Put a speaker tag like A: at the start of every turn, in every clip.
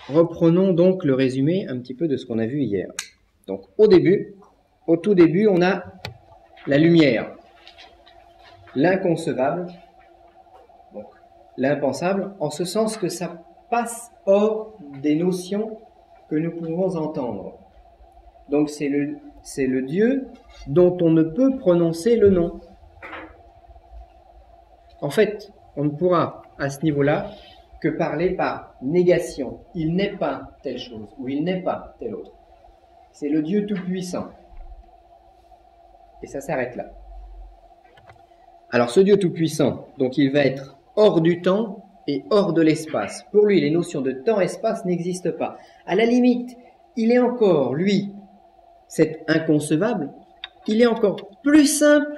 A: Reprenons donc le résumé un petit peu de ce qu'on a vu hier. Donc au tout début, on a la lumière, l'inconcevable, donc l'impensable, en ce sens que ça passe hors des notions que nous pouvons entendre. Donc c'est le Dieu dont on ne peut prononcer le nom. En fait, on ne pourra à ce niveau-là que parler par négation. Il n'est pas telle chose ou il n'est pas telle autre. C'est le Dieu tout-puissant. Et ça s'arrête là. Alors ce Dieu tout-puissant, donc il va être hors du temps et hors de l'espace. Pour lui, les notions de temps-espace n'existent pas. À la limite, il est encore, lui, cet inconcevable, il est encore plus simple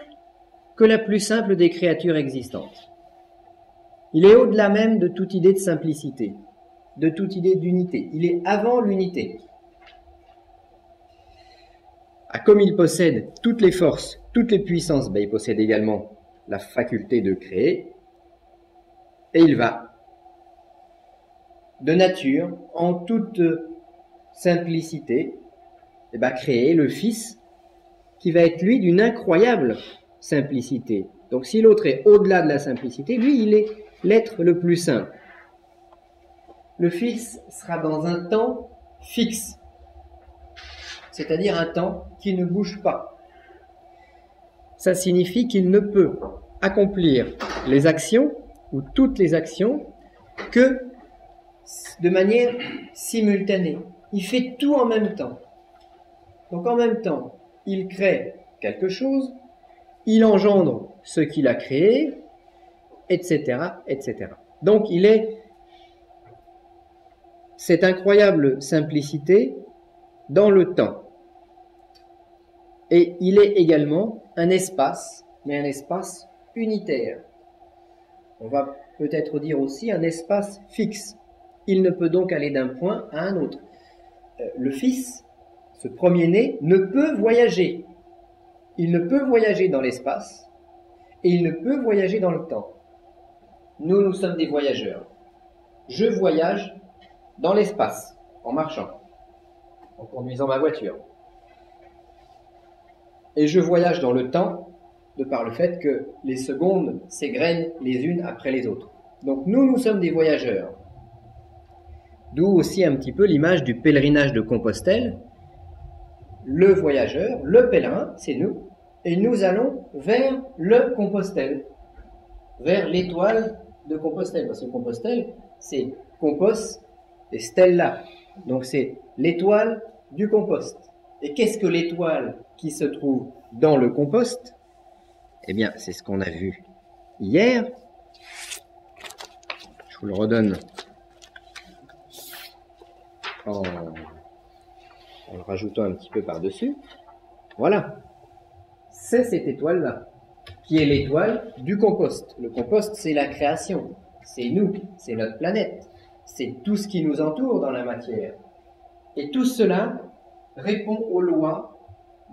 A: que la plus simple des créatures existantes. Il est au-delà même de toute idée de simplicité, de toute idée d'unité. Il est avant l'unité. Comme il possède toutes les forces, toutes les puissances, il possède également la faculté de créer. Et il va, de nature, en toute simplicité, créer le Fils qui va être, lui, d'une incroyable simplicité. Donc si l'autre est au-delà de la simplicité, lui, il est l'être le plus simple. Le Fils sera dans un temps fixe, c'est-à-dire un temps qui ne bouge pas. Ça signifie qu'il ne peut accomplir les actions, ou toutes les actions, que de manière simultanée. Il fait tout en même temps. Donc en même temps, il crée quelque chose, il engendre ce qu'il a créé, etc., etc. Donc il est cette incroyable simplicité dans le temps. Et il est également un espace, mais un espace unitaire. On va peut-être dire aussi un espace fixe. Il ne peut donc aller d'un point à un autre. Le Fils, ce premier-né, ne peut voyager. Il ne peut voyager dans l'espace et il ne peut voyager dans le temps. Nous sommes des voyageurs. Je voyage dans l'espace, en marchant, en conduisant ma voiture. Et je voyage dans le temps, de par le fait que les secondes s'égrènent les unes après les autres. Donc nous sommes des voyageurs. D'où aussi un petit peu l'image du pèlerinage de Compostelle. Le voyageur, le pèlerin, c'est nous, et nous allons vers le Compostelle, vers l'étoile de Compostelle, parce que Compostelle, c'est Compos et Stella, donc c'est l'étoile du compost. Et qu'est-ce que l'étoile qui se trouve dans le compost? Eh bien, c'est ce qu'on a vu hier. Je vous le redonne en le rajoutant un petit peu par-dessus. Voilà. C'est cette étoile-là, qui est l'étoile du compost. Le compost, c'est la création. C'est nous, c'est notre planète. C'est tout ce qui nous entoure dans la matière. Et tout cela répond aux lois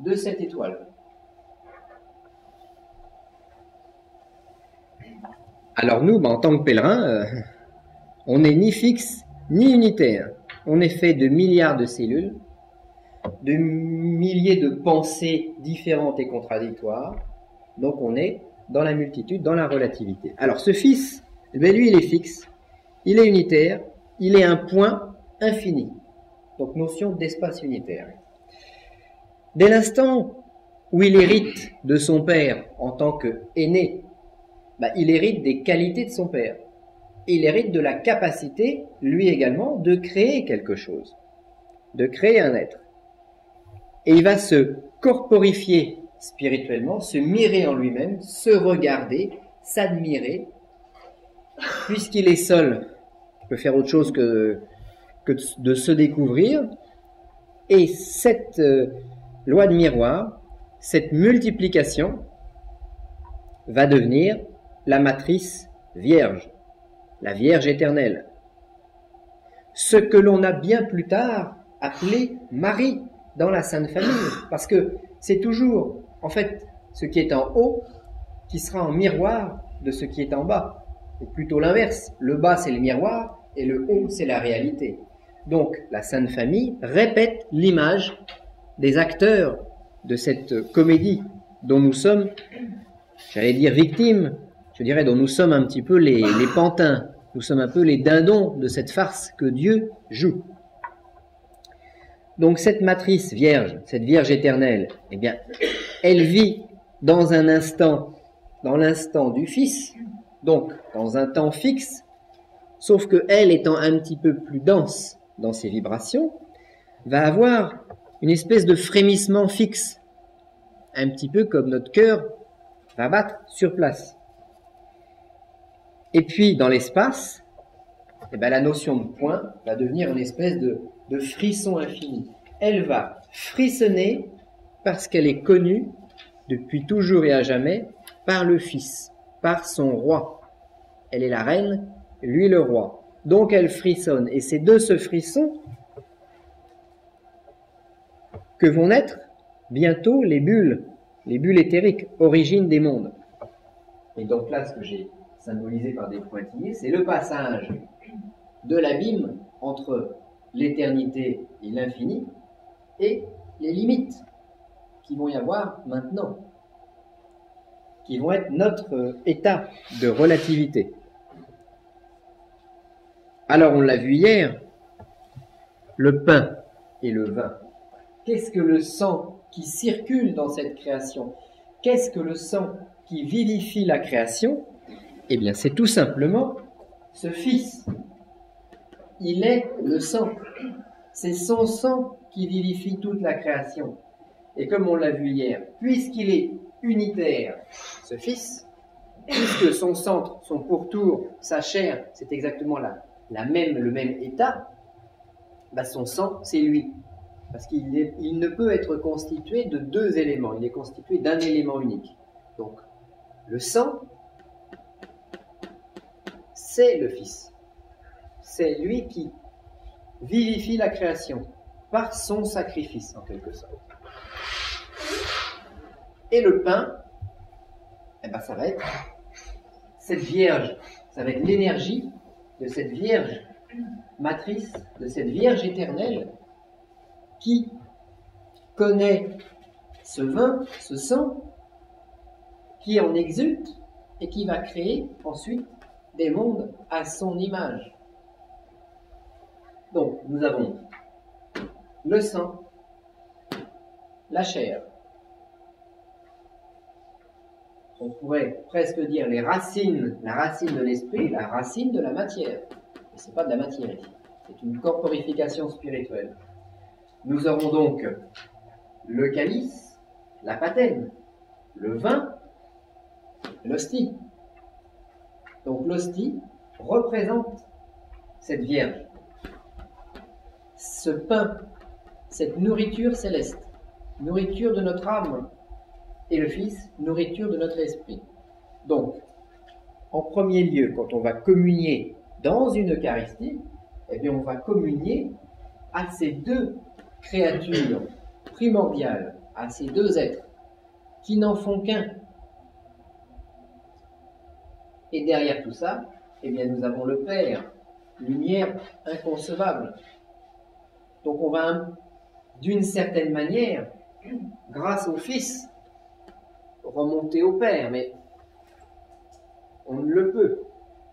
A: de cette étoile. Alors nous, en tant que pèlerins, on n'est ni fixe ni unitaire. On est fait de milliards de cellules, de milliers de pensées différentes et contradictoires. Donc on est dans la multitude, dans la relativité. Alors ce Fils, lui, il est fixe, il est unitaire, il est un point infini. Donc notion d'espace unitaire. Dès l'instant où il hérite de son père en tant qu'aîné, il hérite des qualités de son père. Et il hérite de la capacité, lui également, de créer quelque chose, de créer un être. Et il va se corporifier spirituellement, se mirer en lui-même, se regarder, s'admirer. Puisqu'il est seul, il peut faire autre chose que de se découvrir. Et cette loi de miroir, cette multiplication, va devenir la matrice vierge, la Vierge éternelle. Ce que l'on a bien plus tard appelé Marie dans la Sainte Famille, parce que c'est toujours, en fait, ce qui est en haut qui sera en miroir de ce qui est en bas, ou plutôt l'inverse. Le bas, c'est le miroir, et le haut, c'est la réalité. Donc, la Sainte Famille répète l'image des acteurs de cette comédie dont nous sommes, j'allais dire victimes, je dirais dont nous sommes un petit peu les pantins, nous sommes un peu les dindons de cette farce que Dieu joue. Donc cette matrice vierge, cette Vierge éternelle, eh bien, elle vit dans un instant, dans l'instant du Fils, donc dans un temps fixe, sauf que elle, étant un petit peu plus dense dans ses vibrations, va avoir une espèce de frémissement fixe, un petit peu comme notre cœur va battre sur place. Et puis dans l'espace, eh bien, la notion de point va devenir une espèce de frisson infini. Elle va frissonner parce qu'elle est connue depuis toujours et à jamais par le Fils, par son roi. Elle est la reine, lui le roi. Donc elle frissonne. Et c'est de ce frisson que vont naître bientôt les bulles éthériques, origine des mondes. Et donc là, ce que j'ai symbolisé par des pointillés, c'est le passage de l'abîme entre l'éternité et l'infini et les limites qui vont y avoir maintenant, qui vont être notre état de relativité. Alors on l'a vu hier, le pain et le vin. Qu'est-ce que le sang qui circule dans cette création? Qu'est-ce que le sang qui vivifie la création? Eh bien, c'est tout simplement ce Fils. Il est le sang. C'est son sang qui vivifie toute la création. Et comme on l'a vu hier, puisqu'il est unitaire, ce Fils, puisque son centre, son pourtour, sa chair, c'est exactement le même état, bah son sang, c'est lui. Parce qu'il ne peut être constitué de deux éléments, il est constitué d'un élément unique. Donc, le sang, c'est le Fils. C'est lui qui vivifie la création par son sacrifice, en quelque sorte. Et le pain, eh ben, ça va être cette Vierge, ça va être l'énergie de cette Vierge matrice, de cette Vierge éternelle, qui connaît ce vin, ce sang, qui en exulte et qui va créer ensuite des mondes à son image. Donc, nous avons le sang, la chair. On pourrait presque dire les racines, la racine de l'esprit, la racine de la matière. Mais ce n'est pas de la matière ici, c'est une corporification spirituelle. Nous aurons donc le calice, la patène, le vin, l'hostie. Donc l'hostie représente cette Vierge, ce pain, cette nourriture céleste, nourriture de notre âme, et le Fils, nourriture de notre esprit. Donc, en premier lieu, quand on va communier dans une Eucharistie, eh bien on va communier à ces deux créatures primordiales, à ces deux êtres qui n'en font qu'un. Et derrière tout ça, eh bien nous avons le Père, lumière inconcevable. Donc on va, d'une certaine manière, grâce au Fils, remonter au Père, mais on ne le peut.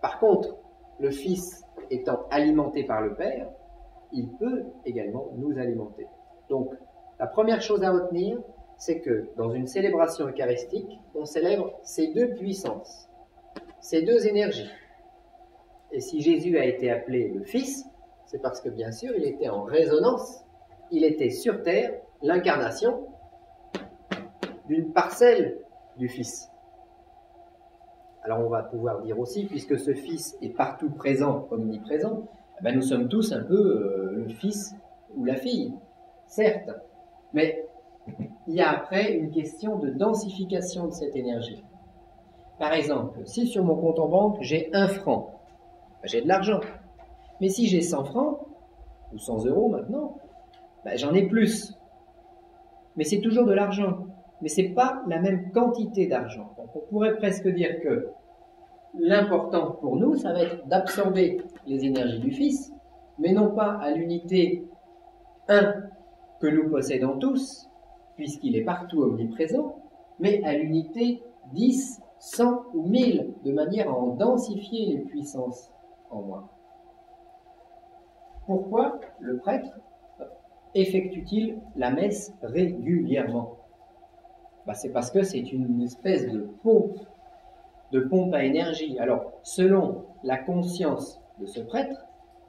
A: Par contre, le Fils étant alimenté par le Père, il peut également nous alimenter. Donc, la première chose à retenir, c'est que dans une célébration eucharistique, on célèbre ces deux puissances, ces deux énergies. Et si Jésus a été appelé le Fils, c'est parce que bien sûr, il était en résonance, il était sur terre, l'incarnation d'une parcelle du Fils. Alors on va pouvoir dire aussi, puisque ce Fils est partout présent, omniprésent, ben nous sommes tous un peu le fils ou la fille, certes, mais il y a après une question de densification de cette énergie. Par exemple, si sur mon compte en banque j'ai 1 franc, ben j'ai de l'argent. Mais si j'ai 100 francs, ou 100 euros maintenant, ben j'en ai plus. Mais c'est toujours de l'argent. Mais ce n'est pas la même quantité d'argent. Donc on pourrait presque dire que l'important pour nous, ça va être d'absorber les énergies du Fils mais non pas à l'unité 1 que nous possédons tous, puisqu'il est partout omniprésent, mais à l'unité 10, 100 ou 1000, de manière à en densifier les puissances en moi. Pourquoi le prêtre effectue-t-il la messe régulièrement? C'est parce que c'est une espèce de pompe à énergie. Alors, selon la conscience de ce prêtre,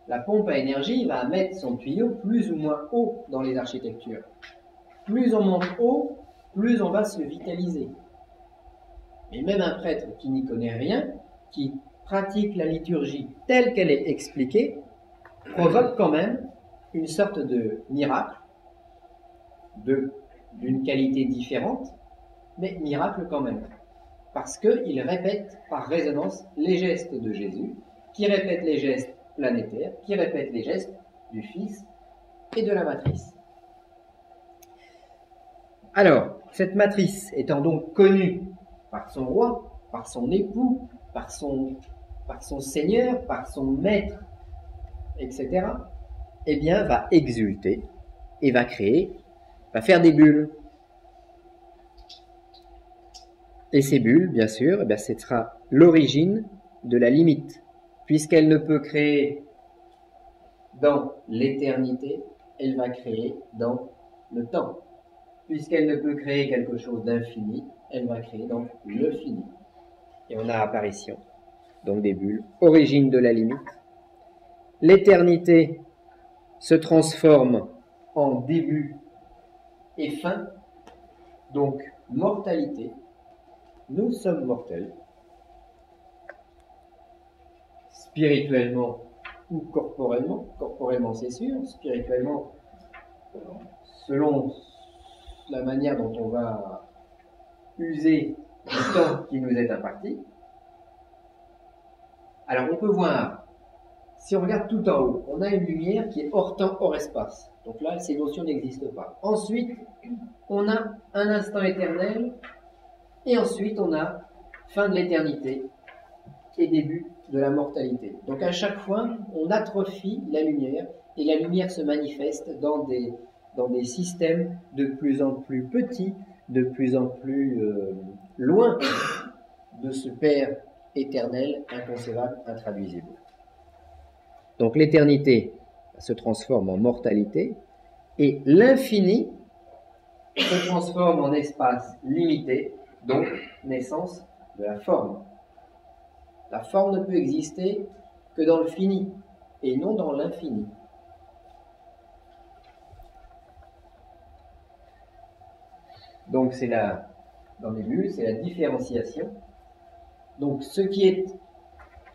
A: la pompe à énergie va mettre son tuyau plus ou moins haut dans les architectures. Plus on monte haut, plus on va se vitaliser. Mais même un prêtre qui n'y connaît rien, qui pratique la liturgie telle qu'elle est expliquée, provoque quand même une sorte de miracle, d'une qualité différente, mais miracle quand même. Parce qu'il répète par résonance les gestes de Jésus, qui répète les gestes planétaires, qui répète les gestes du Fils et de la Matrice. Alors, cette Matrice étant donc connue par son roi, par son époux, par son Seigneur, par son Maître, etc., eh bien, va exulter et va faire des bulles. Et ces bulles, bien sûr, eh bien, ce sera l'origine de la limite, puisqu'elle ne peut créer dans l'éternité, elle va créer dans le temps. Puisqu'elle ne peut créer quelque chose d'infini, elle va créer donc le fini. Et on a apparition, donc des bulles, origine de la limite. L'éternité se transforme en début et fin, donc mortalité. Nous sommes mortels, spirituellement ou corporellement. Corporellement, c'est sûr. Spirituellement, selon la manière dont on va user du temps qui nous est imparti. Alors, on peut voir, si on regarde tout en haut, on a une lumière qui est hors temps, hors espace. Donc là, ces notions n'existent pas. Ensuite, on a un instant éternel, et ensuite, on a fin de l'éternité et début de la mortalité. Donc à chaque fois, on atrophie la lumière, et la lumière se manifeste dans des systèmes de plus en plus petits, de plus en plus loin de ce Père éternel, inconcevable, intraduisible. Donc l'éternité se transforme en mortalité, et l'infini se transforme en espace limité, donc naissance de la forme. La forme ne peut exister que dans le fini, et non dans l'infini. Donc c'est dans les bulles, c'est la différenciation. Donc ce qui est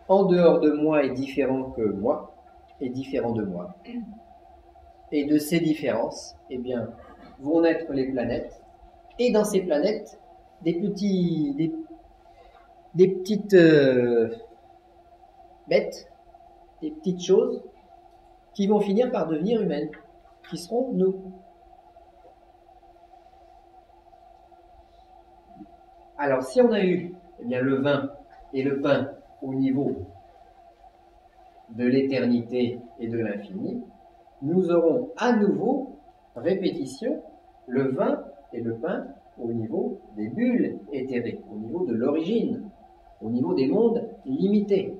A: en dehors de moi est différent que moi, est différent de moi. Et de ces différences, eh bien, vont naître les planètes, et dans ces planètes, des petites bêtes, des petites choses qui vont finir par devenir humaines, qui seront nous. Alors, si on a eu le vin et le pain au niveau de l'éternité et de l'infini, nous aurons à nouveau, répétition, le vin et le pain au niveau des bulles éthériques, au niveau de l'origine, au niveau des mondes limités.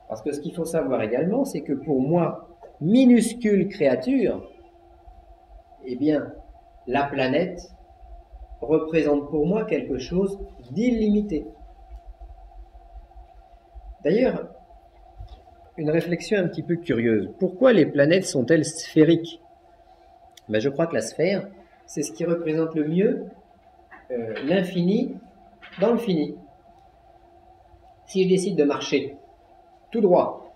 A: Parce que ce qu'il faut savoir également, c'est que pour moi, minuscule créature, eh bien, la planète représente pour moi quelque chose d'illimité. D'ailleurs, une réflexion un petit peu curieuse. Pourquoi les planètes sont-elles sphériques? Je crois que la sphère, c'est ce qui représente le mieux l'infini dans le fini. Si je décide de marcher tout droit,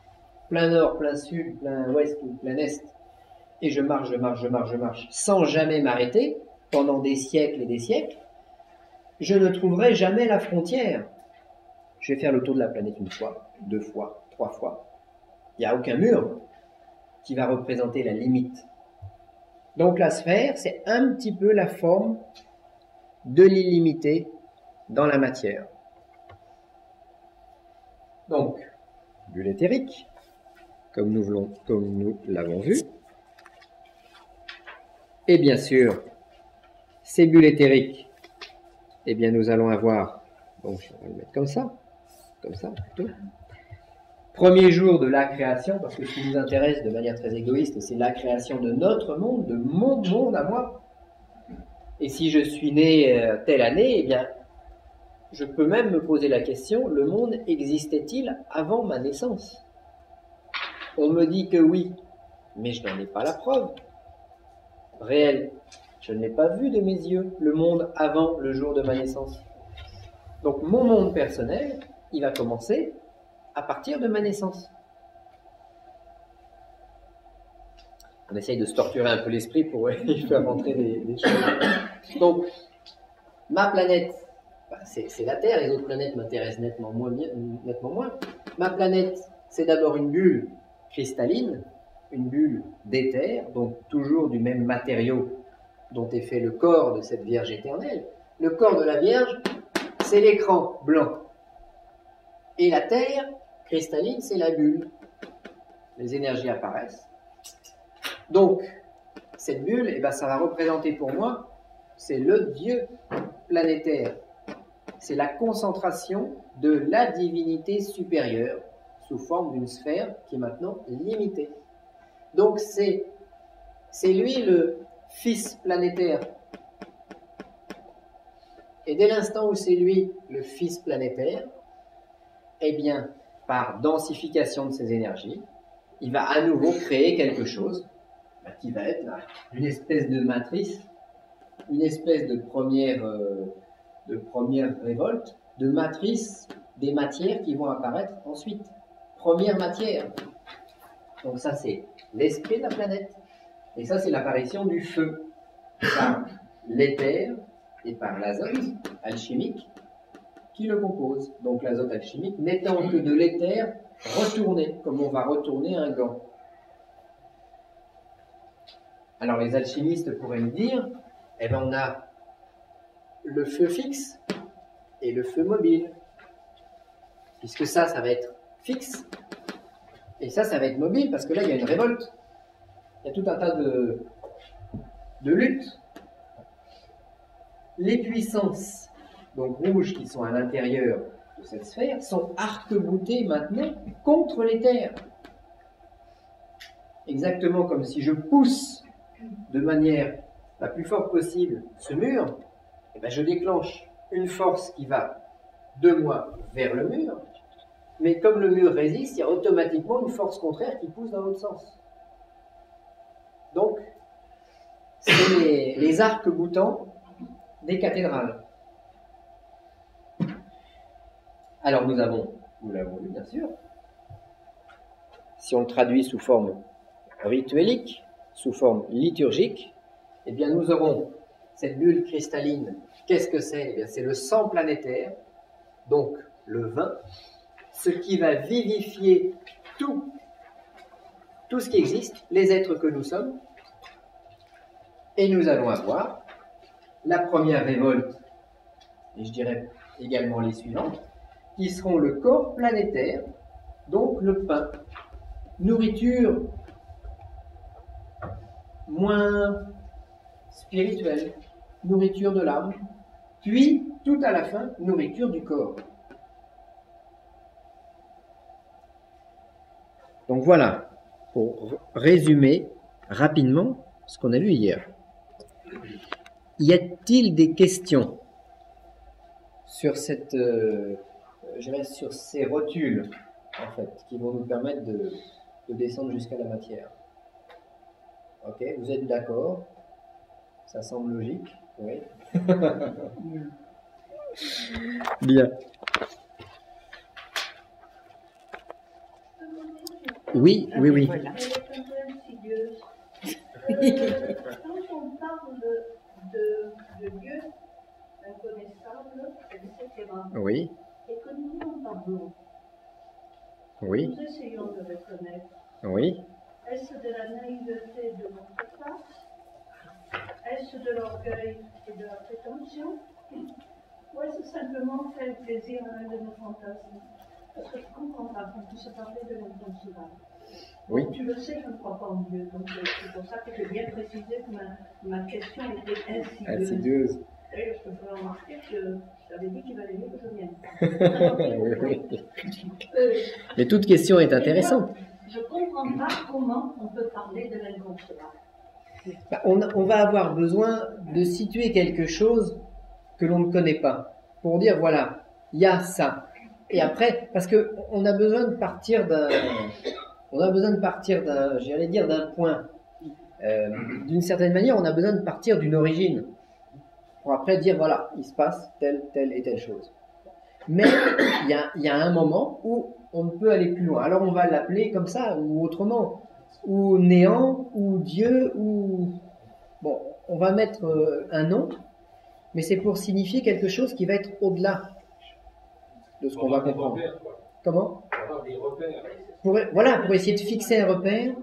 A: plein nord, plein sud, plein ouest ou plein est, et je marche, sans jamais m'arrêter, pendant des siècles et des siècles, je ne trouverai jamais la frontière. Je vais faire le tour de la planète une fois, 2 fois, 3 fois. Il n'y a aucun mur qui va représenter la limite. Donc la sphère, c'est un petit peu la forme de l'illimité dans la matière. Donc, bulle éthérique, comme nous l'avons vu. Et bien sûr, ces bulles éthériques, eh bien nous allons avoir, donc on va le mettre comme ça plutôt. Premier jour de la création, parce que ce qui nous intéresse de manière très égoïste, c'est la création de notre monde, de mon monde à moi. Et si je suis né telle année, eh bien, je peux même me poser la question, le monde existait-il avant ma naissance? On me dit que oui, mais je n'en ai pas la preuve réelle. Je ne l'ai pas vu de mes yeux, le monde avant le jour de ma naissance. Donc mon monde personnel, il va commencer à partir de ma naissance. On essaye de se torturer un peu l'esprit pour y faire rentrer des choses. Donc, ma planète, c'est la Terre, les autres planètes m'intéressent nettement moins. Ma planète, c'est d'abord une bulle cristalline, une bulle d'éther, donc toujours du même matériau dont est fait le corps de cette Vierge éternelle. Le corps de la Vierge, c'est l'écran blanc. Et la Terre cristalline, c'est la bulle. Les énergies apparaissent. Donc, cette bulle, eh ben, ça va représenter pour moi, c'est le Dieu planétaire. C'est la concentration de la divinité supérieure sous forme d'une sphère qui est maintenant limitée. Donc, c'est lui le Fils planétaire. Et dès l'instant où c'est lui le Fils planétaire, eh bien, par densification de ses énergies, il va à nouveau créer quelque chose qui va être une espèce de matrice, une espèce de première révolte, de matrice des matières qui vont apparaître ensuite. Première matière. Donc ça, c'est l'esprit de la planète. Et ça, c'est l'apparition du feu par l'éther et par l'azote alchimique qui le compose. Donc l'azote alchimique n'étant que de l'éther retourné, comme on va retourner un gant. Alors les alchimistes pourraient me dire, eh bien on a le feu fixe et le feu mobile. Puisque ça va être fixe, et ça va être mobile, parce que là il y a une révolte. Il y a tout un tas de luttes. Les puissances, donc rouges, qui sont à l'intérieur de cette sphère, sont arc-boutées maintenant contre l'éther. Exactement comme si je pousse de manière la plus forte possible ce mur, et bien je déclenche une force qui va de moi vers le mur, mais comme le mur résiste, il y a automatiquement une force contraire qui pousse dans l'autre sens. Donc, c'est les arcs-boutants des cathédrales. Alors nous l'avons vu bien sûr, si on le traduit sous forme rituelique, sous forme liturgique, eh bien nous aurons cette bulle cristalline. Qu'est-ce que c'est? Eh bien c'est le sang planétaire, donc le vin, ce qui va vivifier tout ce qui existe, les êtres que nous sommes, et nous allons avoir la première révolte, et je dirais également les suivantes, qui seront le corps planétaire, donc le pain, nourriture moins spirituelle, nourriture de l'âme, puis tout à la fin, nourriture du corps. Donc voilà, pour résumer rapidement ce qu'on a vu hier. Y a-t-il des questions sur sur ces rotules, en fait, qui vont nous permettre de descendre jusqu'à la matière? Ok, vous êtes d'accord? Ça semble logique? Oui. Bien. Oui.
B: Elle est un peu insidieuse. Quand on parle de Dieu inconnaissable, etc.,
A: Oui.
B: et que nous en parlons,
A: Oui.
B: nous essayons de le connaître.
A: Oui.
B: Est-ce de la naïveté de notre part? Est-ce de l'orgueil et de la prétention? Ou est-ce simplement faire plaisir à l'un de nos fantasmes? Parce que je ne comprends pas qu'on puisse parler de l'inconcevable.
A: Oui.
B: Tu le sais, je ne crois pas en Dieu. Donc c'est pour ça que j'ai bien précisé que ma question était insidieuse.
A: Insidieuse.
B: D'ailleurs, je te ferai remarquer que je t'avais dit qu'il valait mieux que je vienne.
A: Oui, oui. Mais toute question est intéressante.
B: Je ne comprends pas comment on peut parler de l'inconcevable.
A: Bah, on va avoir besoin de situer quelque chose que l'on ne connaît pas. Pour dire, voilà, il y a ça. Et après, parce que on a besoin de partir j'allais dire, d'un point. D'une certaine manière, on a besoin de partir d'une origine. Pour après dire, voilà, il se passe telle et telle chose. Mais il y a un moment où on ne peut aller plus loin. Alors on va l'appeler comme ça, ou autrement. Ou néant, ou Dieu, ou... Bon, on va mettre un nom, mais c'est pour signifier quelque chose qui va être au-delà de ce qu'on va comprendre. Comment ? Voilà, pour essayer de fixer un repère,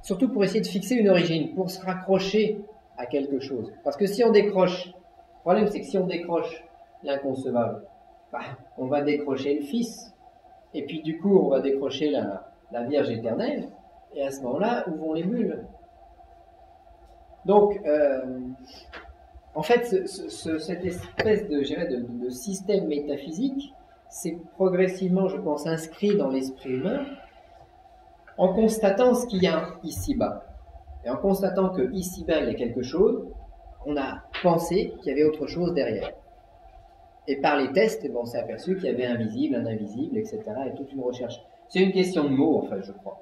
A: surtout pour essayer de fixer une origine, pour se raccrocher à quelque chose. Parce que si on décroche, le problème c'est que si on décroche l'inconcevable, bah, on va décrocher le Fils, et puis du coup on va décrocher la Vierge éternelle, et à ce moment-là, où vont les bulles ? Donc, en fait, cette espèce de système métaphysique, c'est progressivement, je pense, inscrit dans l'esprit humain, en constatant ce qu'il y a ici-bas. Et en constatant que ici-bas, il y a quelque chose, on a pensé qu'il y avait autre chose derrière. Et par les tests, on s'est aperçu qu'il y avait un visible, un invisible, etc. et toute une recherche. C'est une question de mots, en fait, je crois.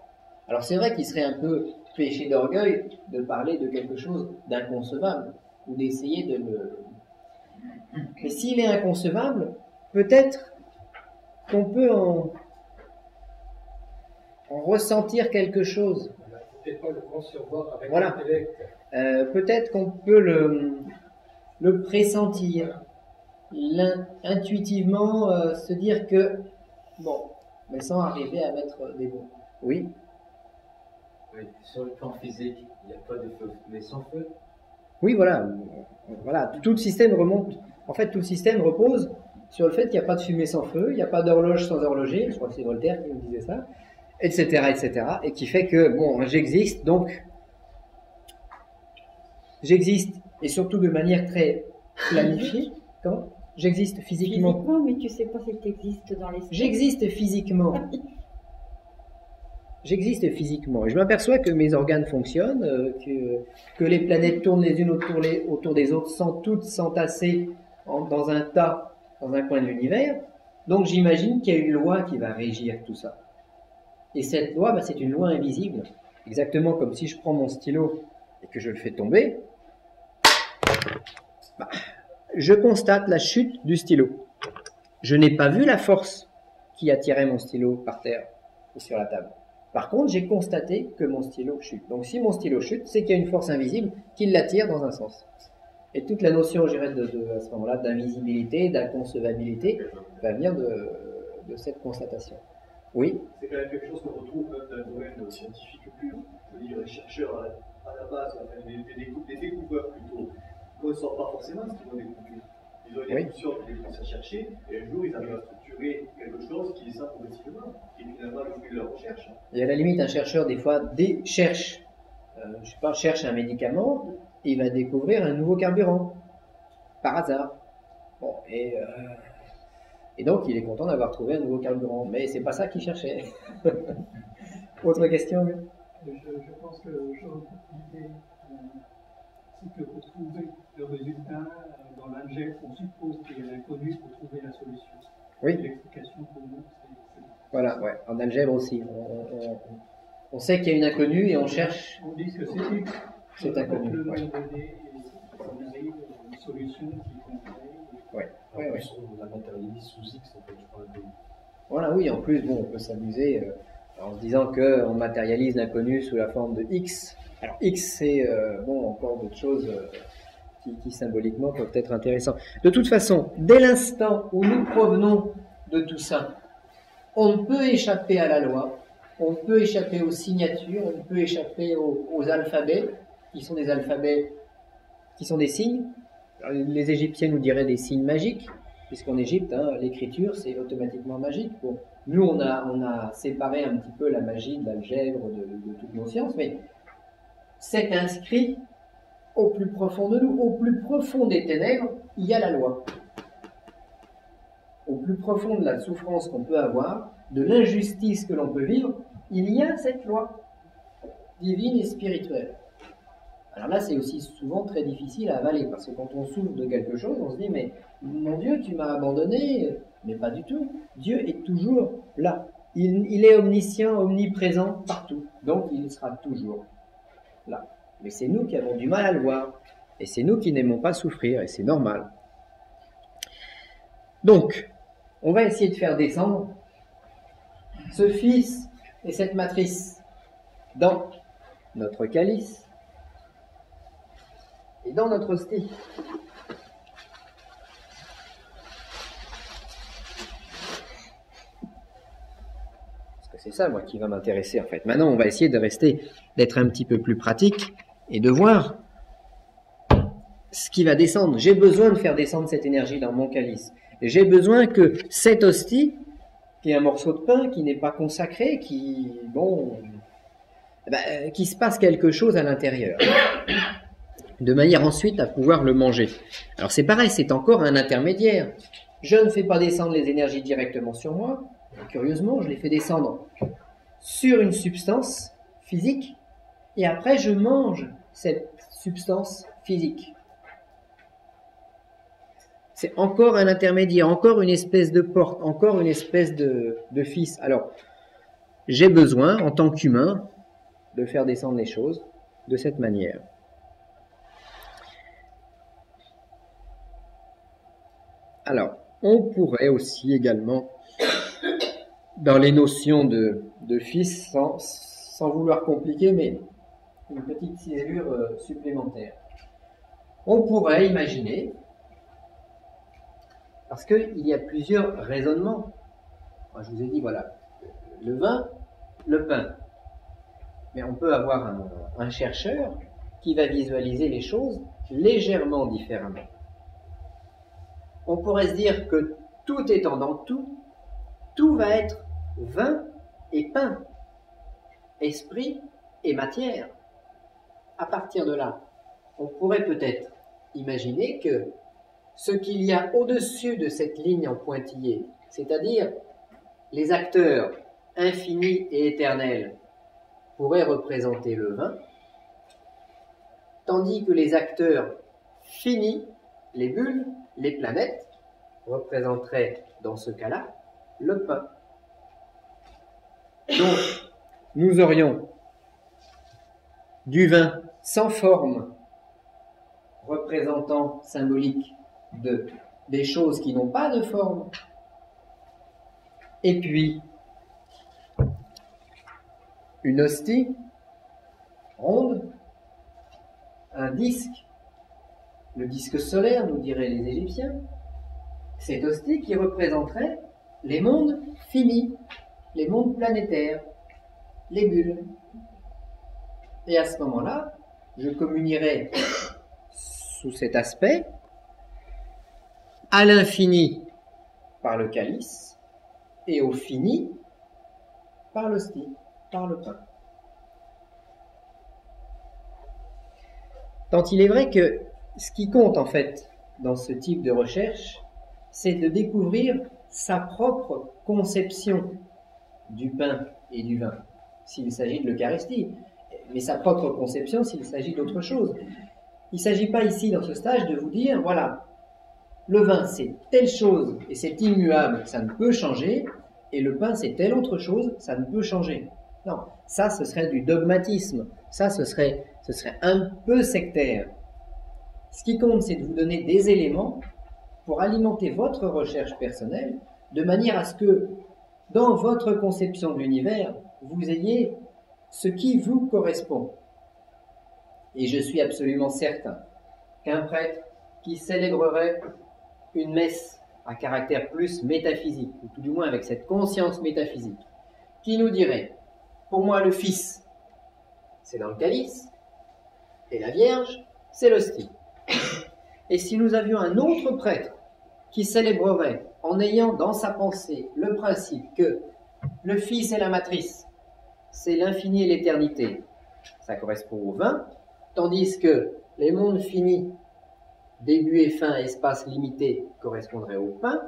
A: Alors c'est vrai qu'il serait un peu péché d'orgueil de parler de quelque chose d'inconcevable, ou d'essayer de le... Mais s'il est inconcevable, peut-être qu'on peut en ressentir quelque chose.
C: Peut-être pas le concevoir avec
A: Voilà.
C: l'intellect.
A: Peut-être qu'on peut le pressentir, intuitivement se dire que, bon, mais sans arriver à mettre des mots. Oui.
D: Oui, sur le plan physique, il n'y a pas de feu, mais sans feu.
A: Oui, voilà. Voilà. Tout le système remonte. En fait, tout le système repose sur le fait qu'il n'y a pas de fumée sans feu, il n'y a pas d'horloge sans horloger. Je crois que c'est Voltaire qui nous disait ça, etc., etc. Et qui fait que, bon, j'existe, donc j'existe, et surtout de manière très planifiée. Comment ? J'existe physiquement.
E: Physiquement, mais tu sais pas si tu existes dans l'esprit.
A: J'existe physiquement. J'existe physiquement. Et je m'aperçois que mes organes fonctionnent, que les planètes tournent les unes autour des autres sans toutes s'entasser dans un tas, dans un coin de l'univers. Donc j'imagine qu'il y a une loi qui va régir tout ça. Et cette loi, c'est une loi invisible. Exactement comme si je prends mon stylo et que je le fais tomber, je constate la chute du stylo. Je n'ai pas vu la force qui a tiré mon stylo par terre ou sur la table. Par contre, j'ai constaté que mon stylo chute. Donc si mon stylo chute, c'est qu'il y a une force invisible qui l'attire dans un sens. Et toute la notion, je dirais, à ce moment-là, d'invisibilité, d'inconcevabilité, va venir de cette constatation. Oui.
F: C'est quand même quelque chose qu'on retrouve même dans le domaine scientifique pur. Je veux dire, les chercheurs à la base, enfin, les découvreurs plutôt, ne ressortent pas forcément ce qu'ils ont découvert. Ils ont une notion qu'ils commencent à chercher, et un jour ils arrivent à structurer quelque chose qui descend progressivement, qui est finalement le fruit de leur recherche.
A: Et à la limite, un chercheur, des fois, cherche un médicament, et il va découvrir un nouveau carburant, par hasard. Bon, et donc, il est content d'avoir trouvé un nouveau carburant, mais c'est pas ça qu'il cherchait. Autre question, oui.
G: Je pense que l'idée, c'est que pour trouver le résultat, dans l'algèbre, on suppose qu'il y a l'inconnu pour trouver la solution.
A: Oui.
G: L'explication pour nous, c'est...
A: Voilà, ouais. En algèbre aussi. On sait qu'il y a une inconnue et on cherche.
G: On dit que c'est X.
A: C'est inconnu.
G: Le nombre donné, et on arrive à une solution qui est concrète.
A: Ouais.
D: Ouais. On la matérialise sous X, en fait, je crois.
A: Voilà, oui, en plus, bon, on peut s'amuser en se disant qu'on matérialise l'inconnu sous la forme de X. Alors, X, c'est, encore d'autres choses qui symboliquement peuvent être intéressantes. De toute façon, dès l'instant où nous provenons de tout ça, on ne peut échapper à la loi, on ne peut échapper aux signatures, on ne peut échapper aux alphabets, qui sont des alphabets, qui sont des signes. Alors, les Égyptiens nous diraient des signes magiques. puisqu'en Égypte, hein, l'écriture, c'est automatiquement magique. Bon, nous, on a séparé un petit peu la magie de l'algèbre, de toutes nos sciences, mais c'est inscrit au plus profond de nous, au plus profond des ténèbres, il y a la loi. Au plus profond de la souffrance qu'on peut avoir, de l'injustice que l'on peut vivre, il y a cette loi divine et spirituelle. Alors là, c'est aussi souvent très difficile à avaler, parce que quand on souffre de quelque chose, on se dit, mais mon Dieu, tu m'as abandonné. Mais pas du tout. Dieu est toujours là. Il est omniscient, omniprésent partout. Donc, il sera toujours là. Mais c'est nous qui avons du mal à le voir. Et c'est nous qui n'aimons pas souffrir, et c'est normal. Donc, on va essayer de faire descendre ce fils et cette matrice dans notre calice et dans notre hostie. Parce que c'est ça, moi, qui va m'intéresser, en fait. Maintenant, on va essayer d'être un petit peu plus pratique et de voir ce qui va descendre. J'ai besoin de faire descendre cette énergie dans mon calice. J'ai besoin que cette hostie, qui est un morceau de pain, qui n'est pas consacré, qui se passe quelque chose à l'intérieur, de manière ensuite à pouvoir le manger. Alors c'est pareil, c'est encore un intermédiaire. Je ne fais pas descendre les énergies directement sur moi, curieusement, je les fais descendre sur une substance physique, et après je mange cette substance physique. C'est encore un intermédiaire, encore une espèce de porte, encore une espèce de fils. Alors, j'ai besoin, en tant qu'humain, de faire descendre les choses de cette manière. Alors, on pourrait aussi également, dans les notions de fils, sans vouloir compliquer, mais une petite ciselure supplémentaire. On pourrait imaginer, parce qu'il y a plusieurs raisonnements. Moi, je vous ai dit, voilà, le vin, le pain. Mais on peut avoir un chercheur qui va visualiser les choses légèrement différemment. On pourrait se dire que tout étant dans tout, tout va être vin et pain, esprit et matière. À partir de là, on pourrait peut-être imaginer que ce qu'il y a au-dessus de cette ligne en pointillé, c'est-à-dire les acteurs infinis et éternels, pourraient représenter le vin, tandis que les acteurs finis, les bulles, les planètes, représenteraient dans ce cas-là le pain. Donc, nous aurions du vin sans forme, représentant symbolique des choses qui n'ont pas de forme, et puis une hostie ronde, un disque, le disque solaire, nous diraient les Égyptiens, cette hostie qui représenterait les mondes finis, les mondes planétaires, les bulles. Et à ce moment-là, je communierai sous cet aspect à l'infini par le calice et au fini par l'hostie, par le pain. Tant il est vrai que ce qui compte en fait dans ce type de recherche, c'est de découvrir sa propre conception du pain et du vin, s'il s'agit de l'Eucharistie, mais sa propre conception s'il s'agit d'autre chose. Il ne s'agit pas ici dans ce stage de vous dire, voilà, le vin c'est telle chose et c'est immuable, ça ne peut changer, et le pain c'est telle autre chose, ça ne peut changer. Non, ça ce serait du dogmatisme, ça ce serait un peu sectaire. Ce qui compte, c'est de vous donner des éléments pour alimenter votre recherche personnelle, de manière à ce que, dans votre conception de l'univers, vous ayez ce qui vous correspond. Et je suis absolument certain qu'un prêtre qui célébrerait une messe à caractère plus métaphysique, ou tout du moins avec cette conscience métaphysique, qui nous dirait, pour moi le Fils, c'est dans le calice, et la Vierge, c'est l'hostie. Et si nous avions un autre prêtre qui célébrerait, en ayant dans sa pensée le principe que le Fils est la matrice, c'est l'infini et l'éternité, ça correspond au vin, tandis que les mondes finis, début et fin, espace limité, correspondraient au pain,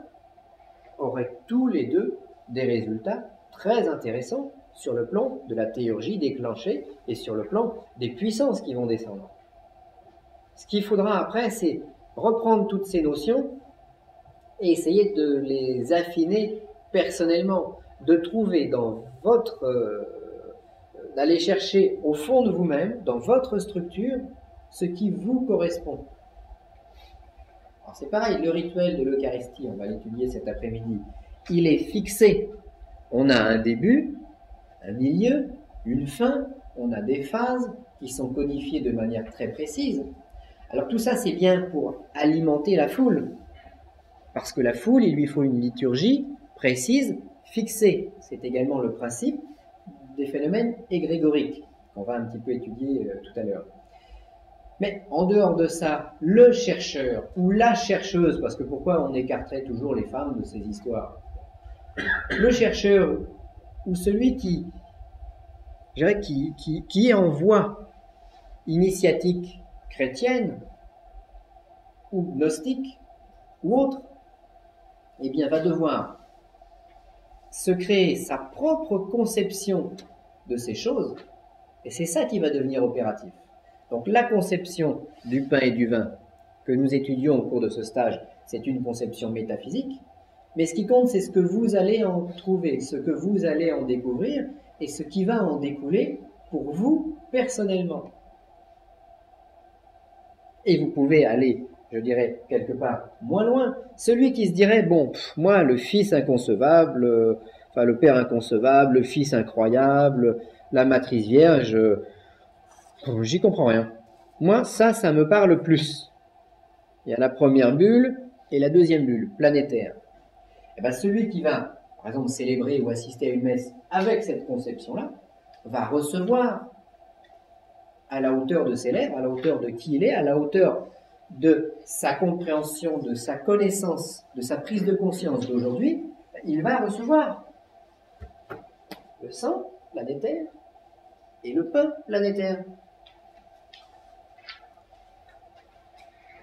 A: auraient tous les deux des résultats très intéressants sur le plan de la théurgie déclenchée et sur le plan des puissances qui vont descendre. Ce qu'il faudra après, c'est reprendre toutes ces notions et essayer de les affiner personnellement, de trouver dans votre... d'aller chercher au fond de vous-même, dans votre structure, ce qui vous correspond. Alors c'est pareil, le rituel de l'Eucharistie, on va l'étudier cet après-midi, il est fixé. On a un début, un milieu, une fin, on a des phases qui sont codifiées de manière très précise. Alors tout ça, c'est bien pour alimenter la foule, parce que la foule, il lui faut une liturgie précise, fixée. C'est également le principe des phénomènes égrégoriques, qu'on va un petit peu étudier tout à l'heure. Mais en dehors de ça, le chercheur ou la chercheuse, parce que pourquoi on écarterait toujours les femmes de ces histoires? Le chercheur ou celui qui est en voie initiatique chrétienne ou gnostique ou autre, eh bien va devoir se créer sa propre conception de ces choses, et c'est ça qui va devenir opératif. Donc la conception du pain et du vin que nous étudions au cours de ce stage, c'est une conception métaphysique, mais ce qui compte, c'est ce que vous allez en trouver, ce que vous allez en découvrir, et ce qui va en découler pour vous personnellement. Et vous pouvez aller, je dirais, quelque part moins loin. Celui qui se dirait, bon, moi, le Fils inconcevable, enfin le Père inconcevable, le Fils incroyable, la Matrice Vierge, j'y comprends rien. Moi, ça me parle plus. Il y a la première bulle et la deuxième bulle, planétaire. Et bien, celui qui va, par exemple, célébrer ou assister à une messe avec cette conception-là, va recevoir à la hauteur de ses lèvres, à la hauteur de qui il est, à la hauteur de sa compréhension, de sa connaissance, de sa prise de conscience d'aujourd'hui, il va recevoir le sang planétaire et le pain planétaire.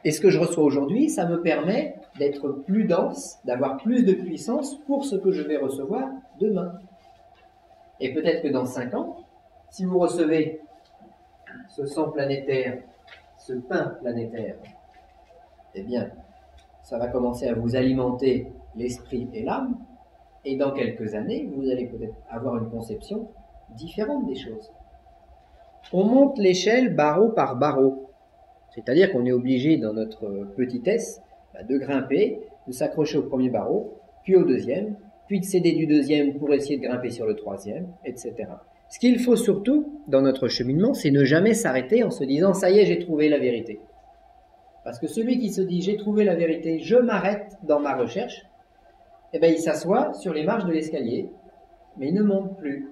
A: Et ce que je reçois aujourd'hui, ça me permet d'être plus dense, d'avoir plus de puissance pour ce que je vais recevoir demain. Et peut-être que dans 5 ans, si vous recevez ce sang planétaire, ce pain planétaire, eh bien, ça va commencer à vous alimenter l'esprit et l'âme, et dans quelques années, vous allez peut-être avoir une conception différente des choses. On monte l'échelle barreau par barreau, c'est-à-dire qu'on est obligé dans notre petitesse de grimper, de s'accrocher au premier barreau, puis au deuxième, puis de céder du deuxième pour essayer de grimper sur le troisième, etc. Ce qu'il faut surtout dans notre cheminement, c'est ne jamais s'arrêter en se disant « ça y est, j'ai trouvé la vérité ». Parce que celui qui se dit « j'ai trouvé la vérité, je m'arrête dans ma recherche », eh bien il s'assoit sur les marches de l'escalier, mais il ne monte plus.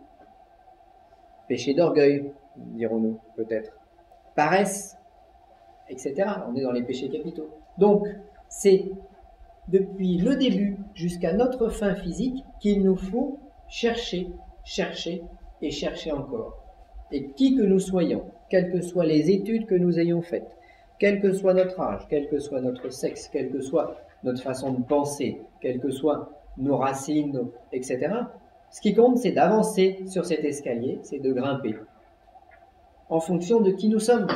A: Péché d'orgueil, dirons-nous peut-être. Paresse, etc. On est dans les péchés capitaux. Donc, c'est depuis le début jusqu'à notre fin physique qu'il nous faut chercher, chercher et chercher encore. Et qui que nous soyons, quelles que soient les études que nous ayons faites, quel que soit notre âge, quel que soit notre sexe, quelle que soit notre façon de penser, quelles que soient nos racines, etc. Ce qui compte, c'est d'avancer sur cet escalier, c'est de grimper, en fonction de qui nous sommes.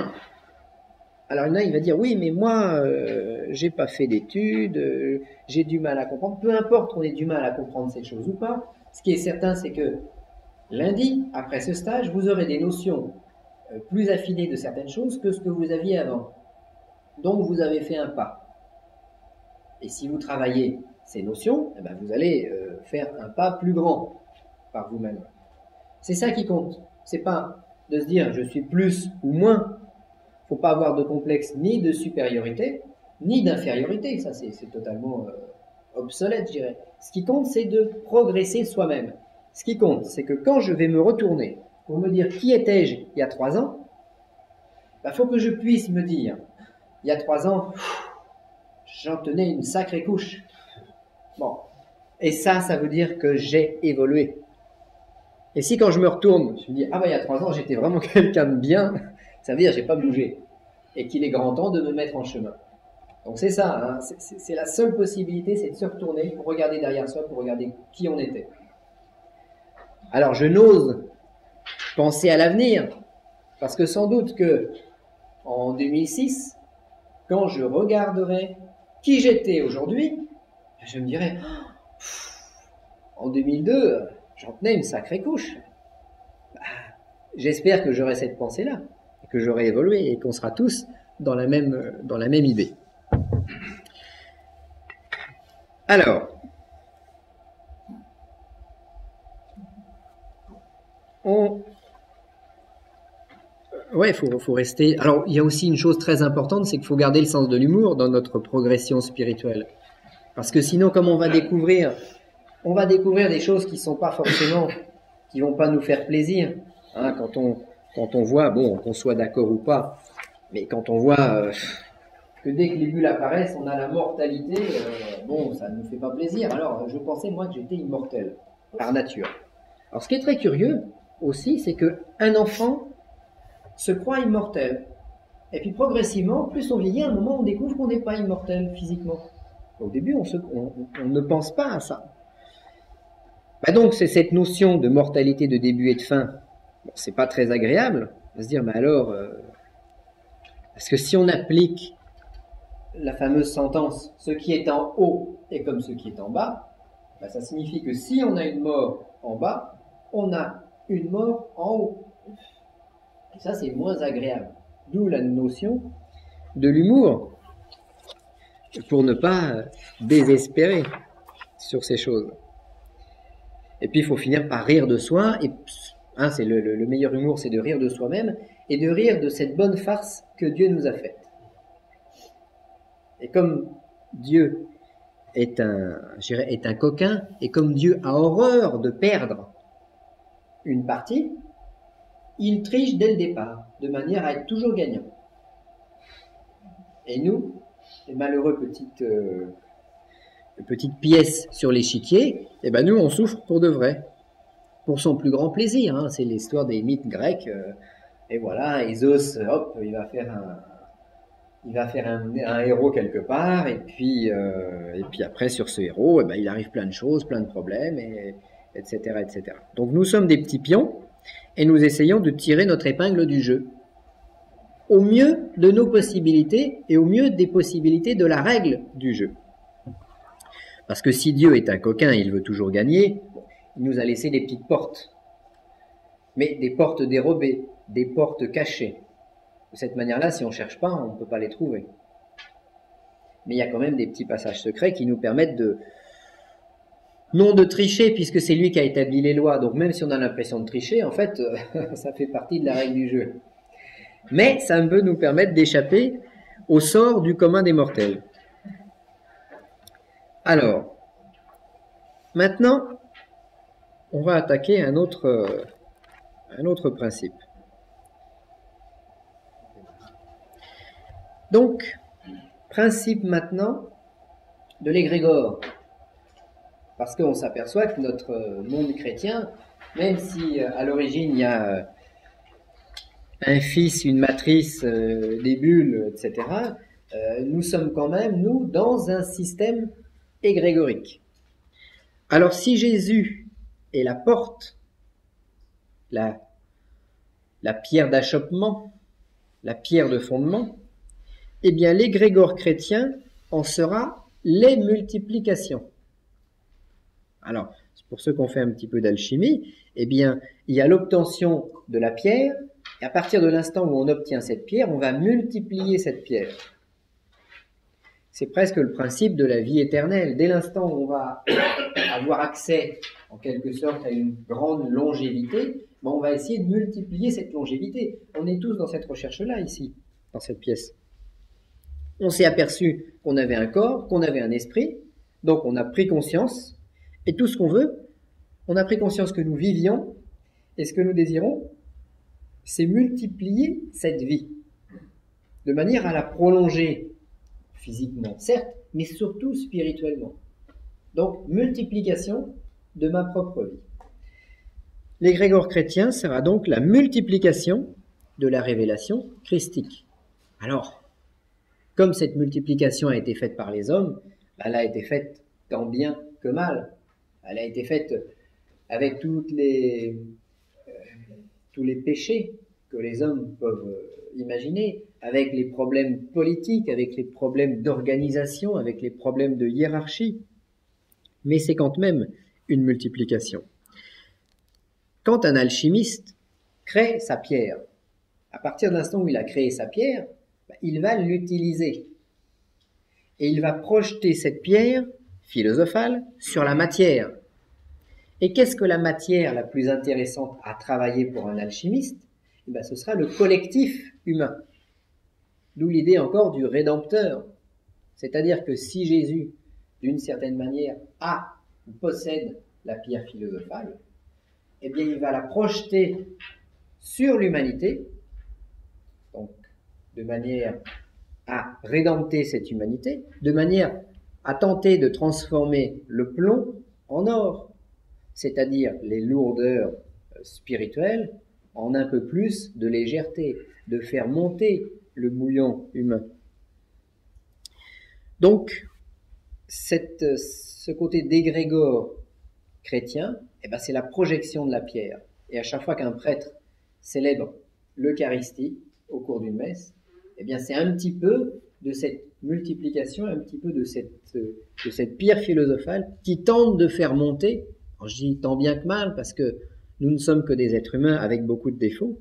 A: Alors là, il va dire, oui, mais moi, j'ai pas fait d'études, j'ai du mal à comprendre. Peu importe qu'on ait du mal à comprendre ces choses ou pas, ce qui est certain, c'est que lundi, après ce stage, vous aurez des notions plus affinées de certaines choses que ce que vous aviez avant. Donc, vous avez fait un pas. Et si vous travaillez ces notions, eh ben, vous allez faire un pas plus grand par vous-même. C'est ça qui compte. C'est pas de se dire, je suis plus ou moins. Il ne faut pas avoir de complexe ni de supériorité, ni d'infériorité. Ça, c'est totalement obsolète, je dirais. Ce qui compte, c'est de progresser soi-même. Ce qui compte, c'est que quand je vais me retourner pour me dire qui étais-je il y a 3 ans, il faut que je puisse me dire, il y a 3 ans, j'en tenais une sacrée couche. Bon. Et ça veut dire que j'ai évolué. Et si quand je me retourne, je me dis, ah bah il y a 3 ans, j'étais vraiment quelqu'un de bien, ça veut dire que j'ai pas bougé. Et qu'il est grand temps de me mettre en chemin. Donc c'est ça, hein, c'est la seule possibilité, c'est de se retourner pour regarder derrière soi, pour regarder qui on était. Alors je n'ose penser à l'avenir, parce que sans doute que en 2006, quand je regarderai qui j'étais aujourd'hui, je me dirais, en 2002, j'en tenais une sacrée couche. Bah, j'espère que j'aurai cette pensée-là, et que j'aurai évolué, et qu'on sera tous dans la même idée. Alors, faut rester. Alors, il y a aussi une chose très importante, c'est qu'il faut garder le sens de l'humour dans notre progression spirituelle. Parce que sinon, comme on va découvrir des choses qui sont pas forcément, qui vont pas nous faire plaisir. Hein, quand on voit, bon, qu'on soit d'accord ou pas, mais quand on voit que dès que les bulles apparaissent, on a la mortalité, bon, ça ne nous fait pas plaisir. Alors, je pensais, moi, que j'étais immortel, par nature. Alors, ce qui est très curieux, aussi, c'est qu'un enfant se croit immortel. Et puis, progressivement, plus on vieillit, à un moment, on découvre qu'on n'est pas immortel physiquement. Au début, on ne pense pas à ça. Bah donc, c'est cette notion de mortalité de début et de fin. Bon, c'est pas très agréable de se dire, mais alors, parce que si on applique la fameuse sentence « ce qui est en haut est comme ce qui est en bas », ben ça signifie que si on a une mort en bas, on a une mort en haut. Et ça, c'est moins agréable. D'où la notion de l'humour, pour ne pas désespérer sur ces choses. Et puis, il faut finir par rire de soi. Et hein, c'est le meilleur humour, c'est de rire de soi-même et de rire de cette bonne farce que Dieu nous a faite. Et comme Dieu est un coquin, et comme Dieu a horreur de perdre une partie, il triche dès le départ, de manière à être toujours gagnant. Et nous, les malheureux petites pièces sur l'échiquier, eh ben nous, on souffre pour de vrai, pour son plus grand plaisir. Hein. C'est l'histoire des mythes grecs. Et voilà, Ésos, hop, il va faire un héros quelque part, et puis après, sur ce héros, eh ben, il arrive plein de choses, plein de problèmes, etc., etc. Donc nous sommes des petits pions, et nous essayons de tirer notre épingle du jeu, au mieux de nos possibilités, et au mieux des possibilités de la règle du jeu. Parce que si Dieu est un coquin, il veut toujours gagner, il nous a laissé des petites portes, mais des portes dérobées, des portes cachées. De cette manière-là, si on ne cherche pas, on ne peut pas les trouver. Mais il y a quand même des petits passages secrets qui nous permettent non de tricher, puisque c'est lui qui a établi les lois. Donc même si on a l'impression de tricher, en fait, ça fait partie de la règle du jeu. Mais ça peut nous permettre d'échapper au sort du commun des mortels. Alors, maintenant, on va attaquer un autre principe. Donc, principe maintenant de l'égrégore. Parce qu'on s'aperçoit que notre monde chrétien, même si à l'origine il y a un fils, une matrice, des bulles, etc., nous sommes quand même, nous, dans un système égrégorique. Alors si Jésus est la porte, la pierre d'achoppement, la pierre de fondement, eh bien l'égrégore chrétien en sera les multiplications. Alors, pour ceux qui ont fait un petit peu d'alchimie, eh bien, il y a l'obtention de la pierre, et à partir de l'instant où on obtient cette pierre, on va multiplier cette pierre. C'est presque le principe de la vie éternelle. Dès l'instant où on va avoir accès, en quelque sorte, à une grande longévité, ben on va essayer de multiplier cette longévité. On est tous dans cette recherche-là, ici, dans cette pièce. On s'est aperçu qu'on avait un corps, qu'on avait un esprit, donc on a pris conscience, et tout ce qu'on veut, on a pris conscience que nous vivions, et ce que nous désirons, c'est multiplier cette vie, de manière à la prolonger physiquement, certes, mais surtout spirituellement. Donc, multiplication de ma propre vie. L'égrégore chrétien sera donc la multiplication de la révélation christique. Alors, comme cette multiplication a été faite par les hommes, elle a été faite tant bien que mal. Elle a été faite avec tous les péchés que les hommes peuvent imaginer, avec les problèmes politiques, avec les problèmes d'organisation, avec les problèmes de hiérarchie. Mais c'est quand même une multiplication. Quand un alchimiste crée sa pierre, à partir de l'instant où il a créé sa pierre, il va l'utiliser. Et il va projeter cette pierre philosophale sur la matière. Et qu'est-ce que la matière la plus intéressante à travailler pour un alchimiste? Ce sera le collectif humain. D'où l'idée encore du rédempteur. C'est-à-dire que si Jésus, d'une certaine manière, possède la pierre philosophale, eh bien il va la projeter sur l'humanité, donc de manière à rédempter cette humanité, de manière à tenter de transformer le plomb en or, c'est-à-dire les lourdeurs spirituelles en un peu plus de légèreté, de faire monter le bouillon humain. Donc, ce côté d'égrégore chrétien, c'est la projection de la pierre. Et à chaque fois qu'un prêtre célèbre l'Eucharistie au cours d'une messe, c'est un petit peu de cette multiplication, un petit peu de cette pierre philosophale qui tente de faire monter, alors je dis tant bien que mal parce que nous ne sommes que des êtres humains avec beaucoup de défauts,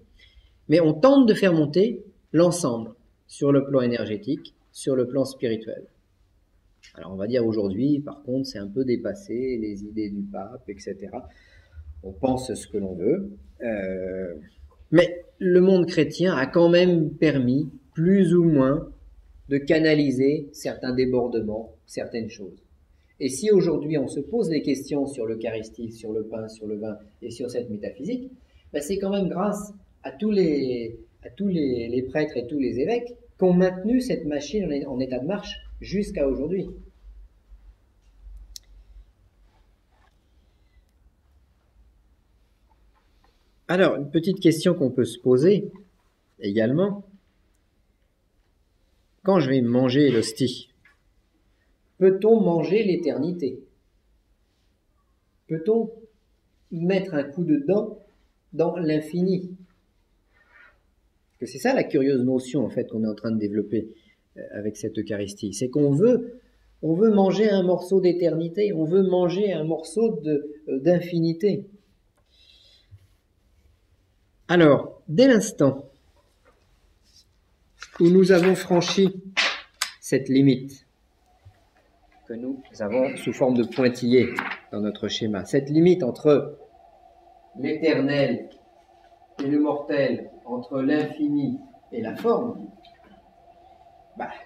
A: mais on tente de faire monter l'ensemble sur le plan énergétique, sur le plan spirituel. Alors on va dire aujourd'hui, par contre, c'est un peu dépassé, les idées du pape, etc. On pense ce que l'on veut, mais le monde chrétien a quand même permis, plus ou moins, de canaliser certains débordements, certaines choses. Et si aujourd'hui on se pose des questions sur l'Eucharistie, sur le pain, sur le vin et sur cette métaphysique, c'est quand même grâce à tous les prêtres et tous les évêques qui ont maintenu cette machine en état de marche jusqu'à aujourd'hui. Alors, une petite question qu'on peut se poser également. Quand je vais manger l'hostie, peut-on manger l'éternité? Peut-on mettre un coup de dent dans l'infini? Que c'est ça la curieuse notion en fait qu'on est en train de développer avec cette Eucharistie. C'est qu'on veut manger un morceau d'éternité, on veut manger un morceau d'infinité. Alors, dès l'instant où nous avons franchi cette limite que nous avons sous forme de pointillé dans notre schéma, cette limite entre l'éternel et le mortel, entre l'infini et la forme,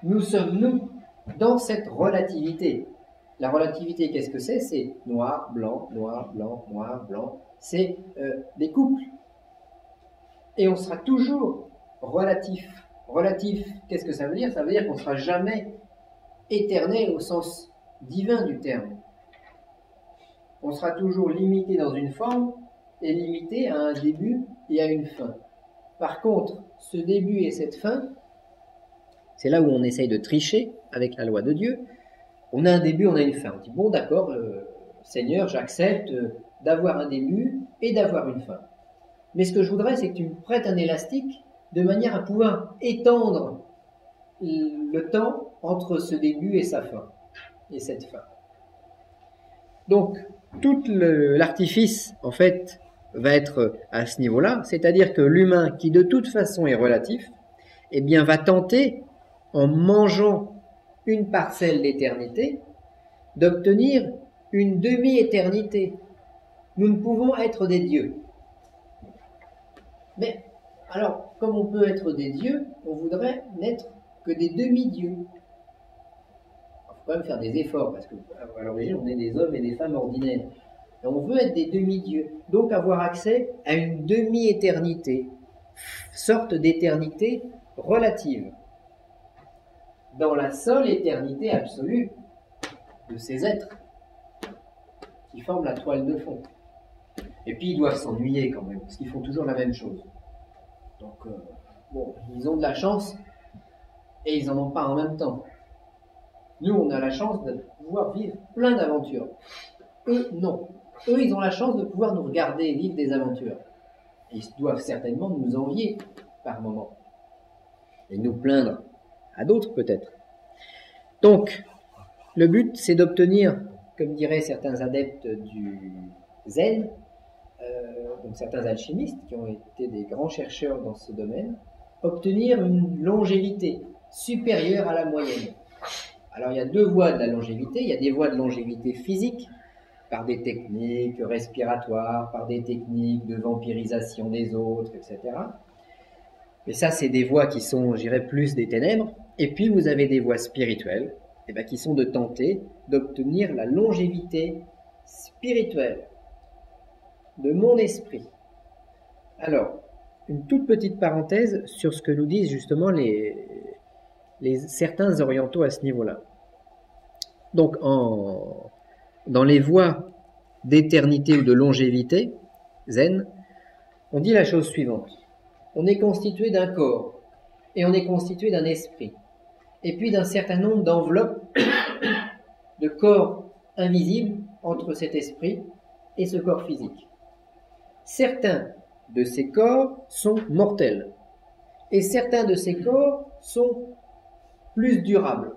A: nous sommes, nous, dans cette relativité. La relativité, qu'est-ce que c'est? C'est noir, blanc, noir, blanc, noir, blanc. C'est des couples. Et on sera toujours relatif. Relatif, qu'est-ce que ça veut dire? Ça veut dire qu'on ne sera jamais éternel au sens divin du terme. On sera toujours limité dans une forme et limité à un début et à une fin. Par contre, ce début et cette fin, c'est là où on essaye de tricher avec la loi de Dieu. On a un début, on a une fin. On dit, bon d'accord, Seigneur, j'accepte d'avoir un début et d'avoir une fin. Mais ce que je voudrais, c'est que tu me prêtes un élastique de manière à pouvoir étendre le temps entre ce début et sa fin, et cette fin. Donc, tout l'artifice, en fait, va être à ce niveau-là, c'est-à-dire que l'humain, qui de toute façon est relatif, va tenter, en mangeant une parcelle d'éternité, d'obtenir une demi-éternité. Nous ne pouvons être des dieux. Mais, alors, comme on peut être des dieux, on voudrait n'être que des demi-dieux. Il faut quand même faire des efforts, parce qu'à l'origine, on est des hommes et des femmes ordinaires. Et on veut être des demi-dieux, donc avoir accès à une demi-éternité, sorte d'éternité relative. dans la seule éternité absolue de ces êtres qui forment la toile de fond. Et puis ils doivent s'ennuyer quand même, parce qu'ils font toujours la même chose. Donc, bon, ils ont de la chance et ils n'en ont pas en même temps. Nous, on a la chance de pouvoir vivre plein d'aventures. Eux, non. Eux, ils ont la chance de pouvoir nous regarder vivre des aventures. Et ils doivent certainement nous envier par moments. Et nous plaindre à d'autres peut-être. Donc, le but, c'est d'obtenir, comme diraient certains adeptes du zen, donc certains alchimistes qui ont été des grands chercheurs dans ce domaine, obtenir une longévité supérieure à la moyenne. Alors il y a deux voies de la longévité. Il y a des voies de longévité physique, par des techniques respiratoires, par des techniques de vampirisation des autres, etc. Mais ça, c'est des voies qui sont, je dirais, plus des ténèbres. Et puis vous avez des voies spirituelles, qui sont de tenter d'obtenir la longévité spirituelle de mon esprit. Alors, une toute petite parenthèse sur ce que nous disent justement certains orientaux à ce niveau-là. Donc, dans les voies d'éternité ou de longévité, zen, on dit la chose suivante. On est constitué d'un corps, et on est constitué d'un esprit, et puis d'un certain nombre d'enveloppes de corps invisibles entre cet esprit et ce corps physique. Certains de ces corps sont mortels, et certains de ces corps sont plus durables.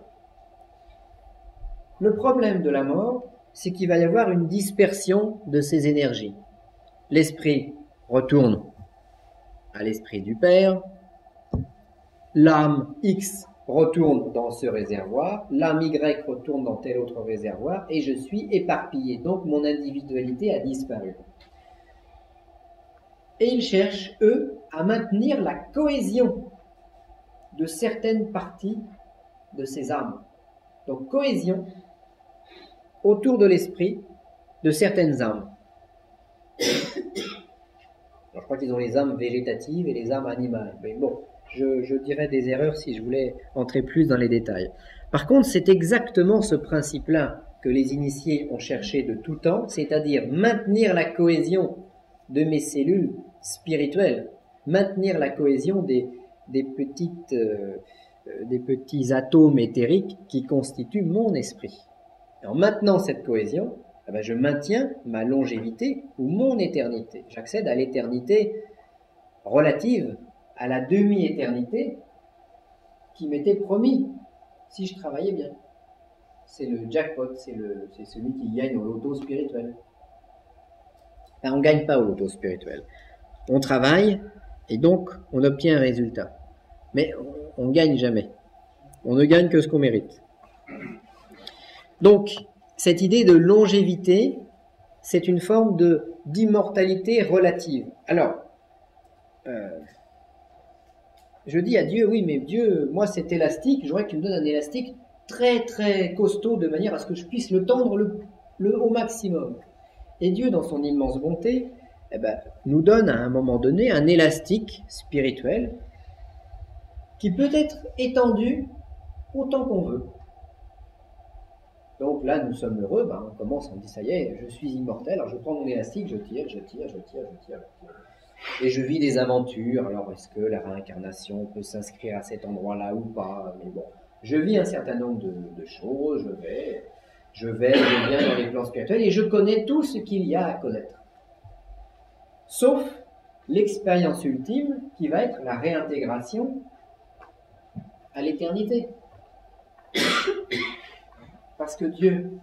A: Le problème de la mort, c'est qu'il va y avoir une dispersion de ces énergies. L'esprit retourne à l'esprit du Père, l'âme X retourne dans ce réservoir, l'âme Y retourne dans tel autre réservoir, et je suis éparpillé. Donc mon individualité a disparu. Et ils cherchent, eux, à maintenir la cohésion de certaines parties de ces âmes. Donc cohésion autour de l'esprit de certaines âmes. Alors, je crois qu'ils ont les âmes végétatives et les âmes animales. Mais bon, je dirais des erreurs si je voulais entrer plus dans les détails. Par contre, c'est exactement ce principe-là que les initiés ont cherché de tout temps, c'est-à-dire maintenir la cohésion de mes cellules spirituelles, maintenir la cohésion des petits atomes éthériques qui constituent mon esprit. Et en maintenant cette cohésion, je maintiens ma longévité ou mon éternité. J'accède à l'éternité relative à la demi-éternité qui m'était promis si je travaillais bien. C'est le jackpot, c'est celui qui gagne au loto spirituel. On ne gagne pas au loto spirituel. On travaille et donc on obtient un résultat. Mais on ne gagne jamais. On ne gagne que ce qu'on mérite. Donc, cette idée de longévité, c'est une forme d'immortalité relative. Alors, je dis à Dieu, oui, mais Dieu, moi c'est élastique, j'aurais que tu me donnes un élastique très très costaud de manière à ce que je puisse le tendre au maximum. Et Dieu, dans son immense bonté, nous donne à un moment donné un élastique spirituel qui peut être étendu autant qu'on veut. Donc là, nous sommes heureux, on commence, on dit, ça y est, je suis immortel, alors je prends mon élastique, je tire. Et je vis des aventures. Alors, est-ce que la réincarnation peut s'inscrire à cet endroit-là ou pas? Mais bon, je vis un certain nombre de choses, je viens dans les plans spirituels et je connais tout ce qu'il y a à connaître. Sauf l'expérience ultime qui va être la réintégration à l'éternité. Parce que Dieu,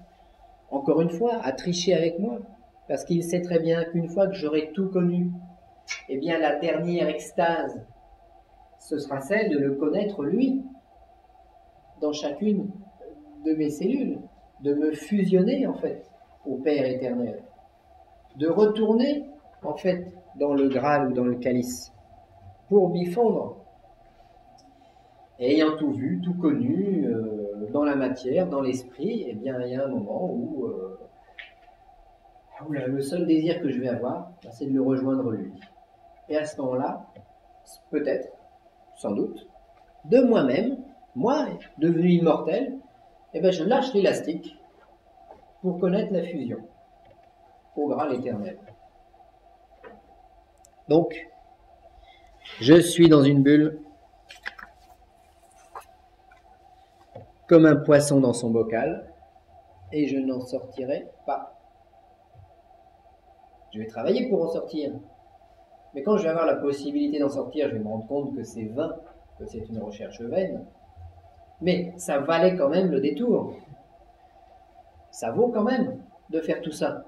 A: encore une fois, a triché avec moi. Parce qu'il sait très bien qu'une fois que j'aurai tout connu, eh bien la dernière extase, ce sera celle de le connaître lui, dans chacune de mes cellules, de me fusionner en fait au Père éternel, de retourner en fait dans le Graal ou dans le calice, pour m'y fondre. Et ayant tout vu, tout connu, dans la matière, dans l'esprit, eh bien il y a un moment où le seul désir que je vais avoir, c'est de le rejoindre lui. Et à ce moment-là, peut-être, sans doute, de moi-même, moi, devenu immortel, eh ben, je lâche l'élastique pour connaître la fusion au Graal éternel. Donc, je suis dans une bulle, comme un poisson dans son bocal, et je n'en sortirai pas. Je vais travailler pour en sortir. Mais quand je vais avoir la possibilité d'en sortir, je vais me rendre compte que c'est vain, que c'est une recherche vaine. Mais ça valait quand même le détour. Ça vaut quand même de faire tout ça.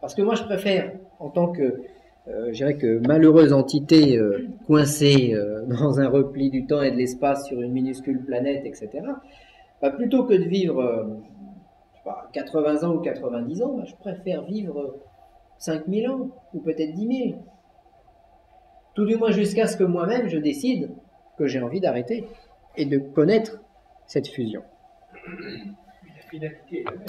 A: Parce que moi, je préfère, en tant que, je dirais que malheureuse entité coincée dans un repli du temps et de l'espace sur une minuscule planète, etc., bah, plutôt que de vivre 80 ans ou 90 ans, bah, je préfère vivre 5000 ans ou peut-être 10 000. Tout du moins jusqu'à ce que moi-même je décide que j'ai envie d'arrêter et de connaître cette fusion.
C: La finalité est la même.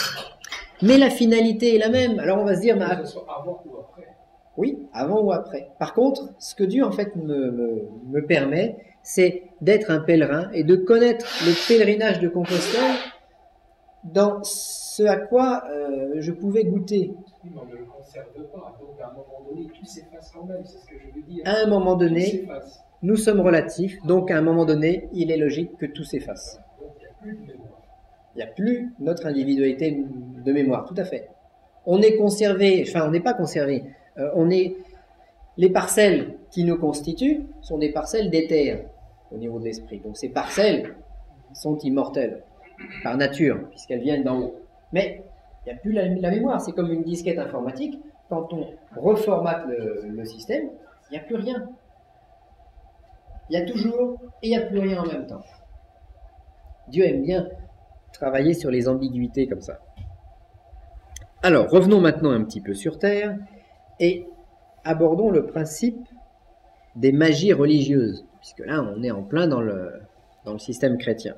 A: Mais la finalité est la même. Alors on va se dire,
C: Que ce soit avant ou après.
A: oui, avant ou après. Par contre, ce que Dieu en fait me permet, c'est d'être un pèlerin et de connaître le pèlerinage de Compostelle dans ce à quoi je pouvais goûter.
C: Oui, mais on ne le conserve pas. Donc à un moment donné, tout s'efface quand même. C'est ce que je veux dire.
A: À un moment
C: Tout
A: donné,
C: s'efface.
A: nous sommes relatifs, donc à un moment donné, il est logique que tout s'efface.
C: Donc il n'y a plus de mémoire.
A: Il n'y a plus notre individualité de mémoire, tout à fait. On est conservé, enfin on n'est pas conservé, les parcelles qui nous constituent sont des parcelles d'éther au niveau de l'esprit. Donc ces parcelles sont immortelles par nature, puisqu'elles viennent d'en haut. Mais il n'y a plus la mémoire, c'est comme une disquette informatique. Quand on reformate le système, il n'y a plus rien. Il y a toujours et il n'y a plus rien en même temps. Dieu aime bien travailler sur les ambiguïtés comme ça. Alors, revenons maintenant un petit peu sur Terre et abordons le principe des magies religieuses, puisque là, on est en plein dans le système chrétien.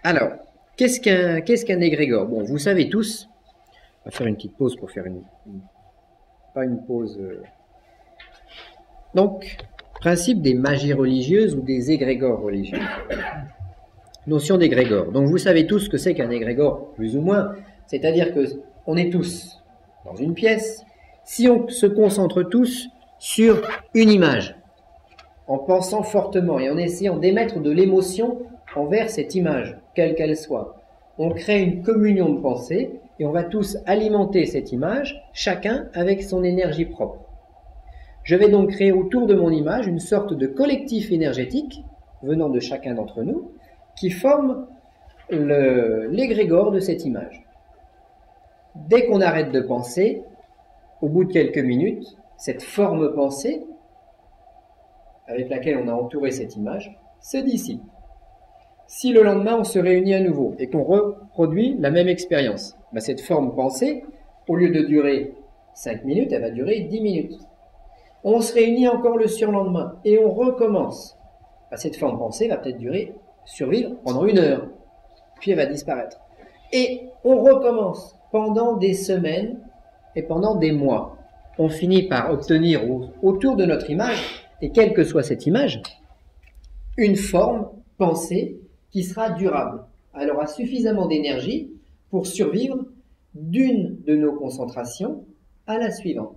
A: Alors, qu'est-ce qu'un égrégore? Bon, vous savez tous, on va faire une petite pause pour faire pas une pause. Donc, principe des magies religieuses ou des égrégores religieux. Notion d'égrégore. Donc vous savez tous ce que c'est qu'un égrégore, plus ou moins. C'est-à-dire que on est tous dans une pièce. Si on se concentre tous sur une image, en pensant fortement et en essayant d'émettre de l'émotion envers cette image, quelle qu'elle soit, on crée une communion de pensée et on va tous alimenter cette image, chacun avec son énergie propre. Je vais donc créer autour de mon image une sorte de collectif énergétique venant de chacun d'entre nous qui forme l'égrégore de cette image. Dès qu'on arrête de penser, au bout de quelques minutes, cette forme pensée avec laquelle on a entouré cette image se dissipe. Si le lendemain on se réunit à nouveau et qu'on reproduit la même expérience, cette forme pensée, au lieu de durer 5 minutes, elle va durer 10 minutes. On se réunit encore le surlendemain et on recommence. Cette forme pensée va peut-être survivre pendant 1 heure, puis elle va disparaître. Et on recommence pendant des semaines et pendant des mois. On finit par obtenir autour de notre image, et quelle que soit cette image, une forme pensée qui sera durable. Elle aura suffisamment d'énergie pour survivre d'une de nos concentrations à la suivante.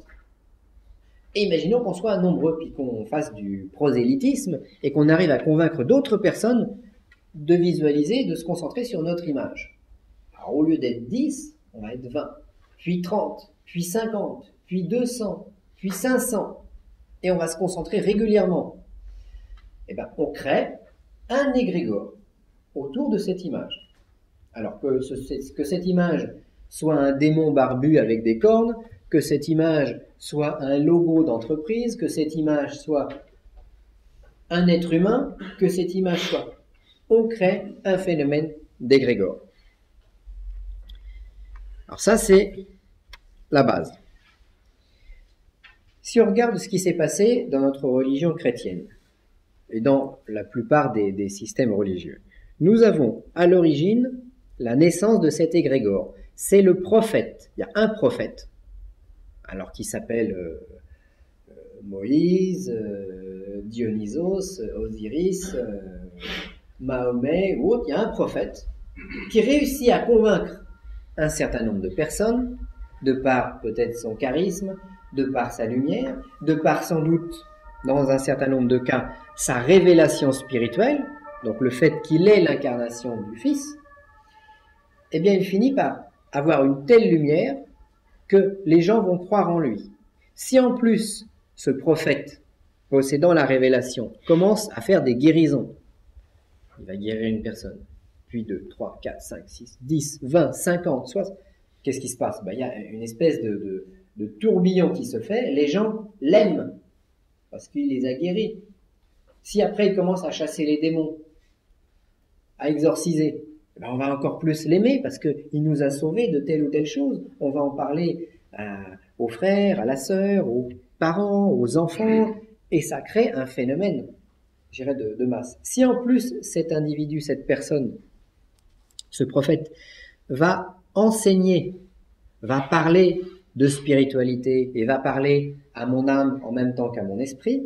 A: Et imaginons qu'on soit nombreux, puis qu'on fasse du prosélytisme et qu'on arrive à convaincre d'autres personnes de visualiser, de se concentrer sur notre image. Alors, au lieu d'être 10, on va être 20, puis 30, puis 50, puis 200, puis 500. Et on va se concentrer régulièrement. On crée un égrégore autour de cette image. Alors que cette image soit un démon barbu avec des cornes, que cette image soit un logo d'entreprise, que cette image soit un être humain, que cette image soit... On crée un phénomène d'égrégore. Alors ça, c'est la base. Si on regarde ce qui s'est passé dans notre religion chrétienne, et dans la plupart des systèmes religieux, nous avons à l'origine la naissance de cet égrégore. C'est le prophète. Il y a un prophète, alors qui s'appelle Moïse, Dionysos, Osiris, Mahomet ou autre, il y a un prophète qui réussit à convaincre un certain nombre de personnes, de par peut-être son charisme, de par sa lumière, de par sans doute, dans un certain nombre de cas, sa révélation spirituelle, donc le fait qu'il est l'incarnation du Fils, eh bien il finit par avoir une telle lumière que les gens vont croire en lui. Si en plus ce prophète, possédant la révélation, commence à faire des guérisons, il va guérir une personne, puis 2, 3, 4, 5, 6, 10, 20, 50, 60, qu'est-ce qui se passe? Il y a une espèce de tourbillon qui se fait, les gens l'aiment, parce qu'il les a guéris. Si après il commence à chasser les démons, à exorciser, on va encore plus l'aimer parce qu'il nous a sauvés de telle ou telle chose. On va en parler aux frères, à la sœur, aux parents, aux enfants, et ça crée un phénomène, je dirais, de masse. Si en plus cet individu, cette personne, ce prophète, va enseigner, va parler de spiritualité et va parler à mon âme en même temps qu'à mon esprit,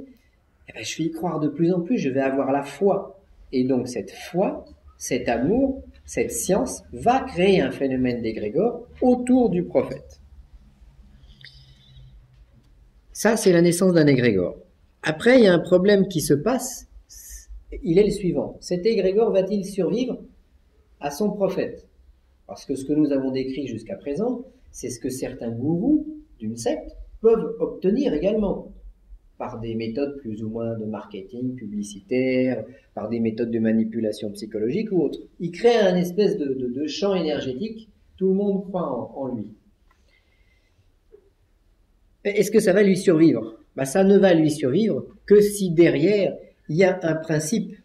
A: eh bien, je vais y croire de plus en plus, je vais avoir la foi. Et donc cette foi, cet amour, cette science va créer un phénomène d'égrégore autour du prophète. Ça, c'est la naissance d'un égrégore. Après, il y a un problème qui se passe, il est le suivant. Cet égrégore va-t-il survivre à son prophète? Parce que ce que nous avons décrit jusqu'à présent, c'est ce que certains gourous d'une secte peuvent obtenir également, par des méthodes plus ou moins de marketing publicitaire, par des méthodes de manipulation psychologique ou autre. Ils créent un espèce de champ énergétique, tout le monde croit en lui. Est-ce que ça va lui survivre? Ça ne va lui survivre que si derrière, il y a un principe.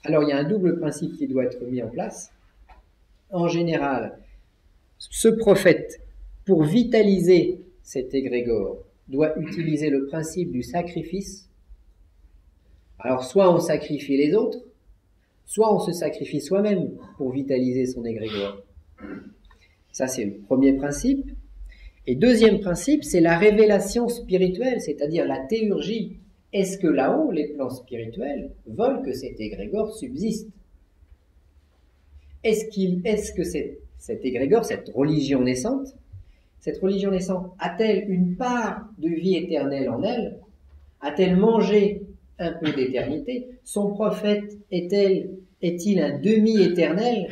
A: Alors, il y a un double principe qui doit être mis en place. En général, ce prophète, pour vitaliser cet égrégore, doit utiliser le principe du sacrifice. Alors, soit on sacrifie les autres, soit on se sacrifie soi-même pour vitaliser son égrégore. Ça, c'est le premier principe. Et deuxième principe, c'est la révélation spirituelle, c'est-à-dire la théurgie. Est-ce que là-haut, les plans spirituels veulent que cet égrégore subsiste? Est-ce que cet égrégore, cette religion naissante, a-t-elle une part de vie éternelle en elle? A-t-elle mangé un peu d'éternité? Son prophète est-il un demi-éternel,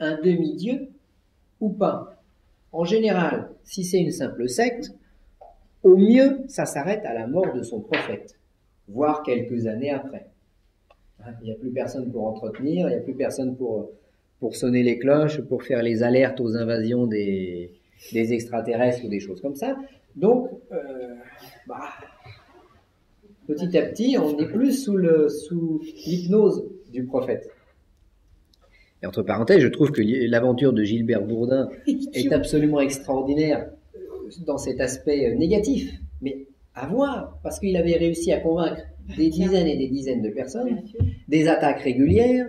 A: un demi-dieu ou pas? En général, si c'est une simple secte, au mieux, ça s'arrête à la mort de son prophète, voire quelques années après. Il n'y a plus personne pour entretenir, il n'y a plus personne pour sonner les cloches, pour faire les alertes aux invasions des extraterrestres ou des choses comme ça. Donc, petit à petit, on n'est plus sous l'hypnose du prophète. Et entre parenthèses, je trouve que l'aventure de Gilbert Bourdin est absolument extraordinaire dans cet aspect négatif, mais à voir, parce qu'il avait réussi à convaincre des dizaines et des dizaines de personnes, des attaques régulières,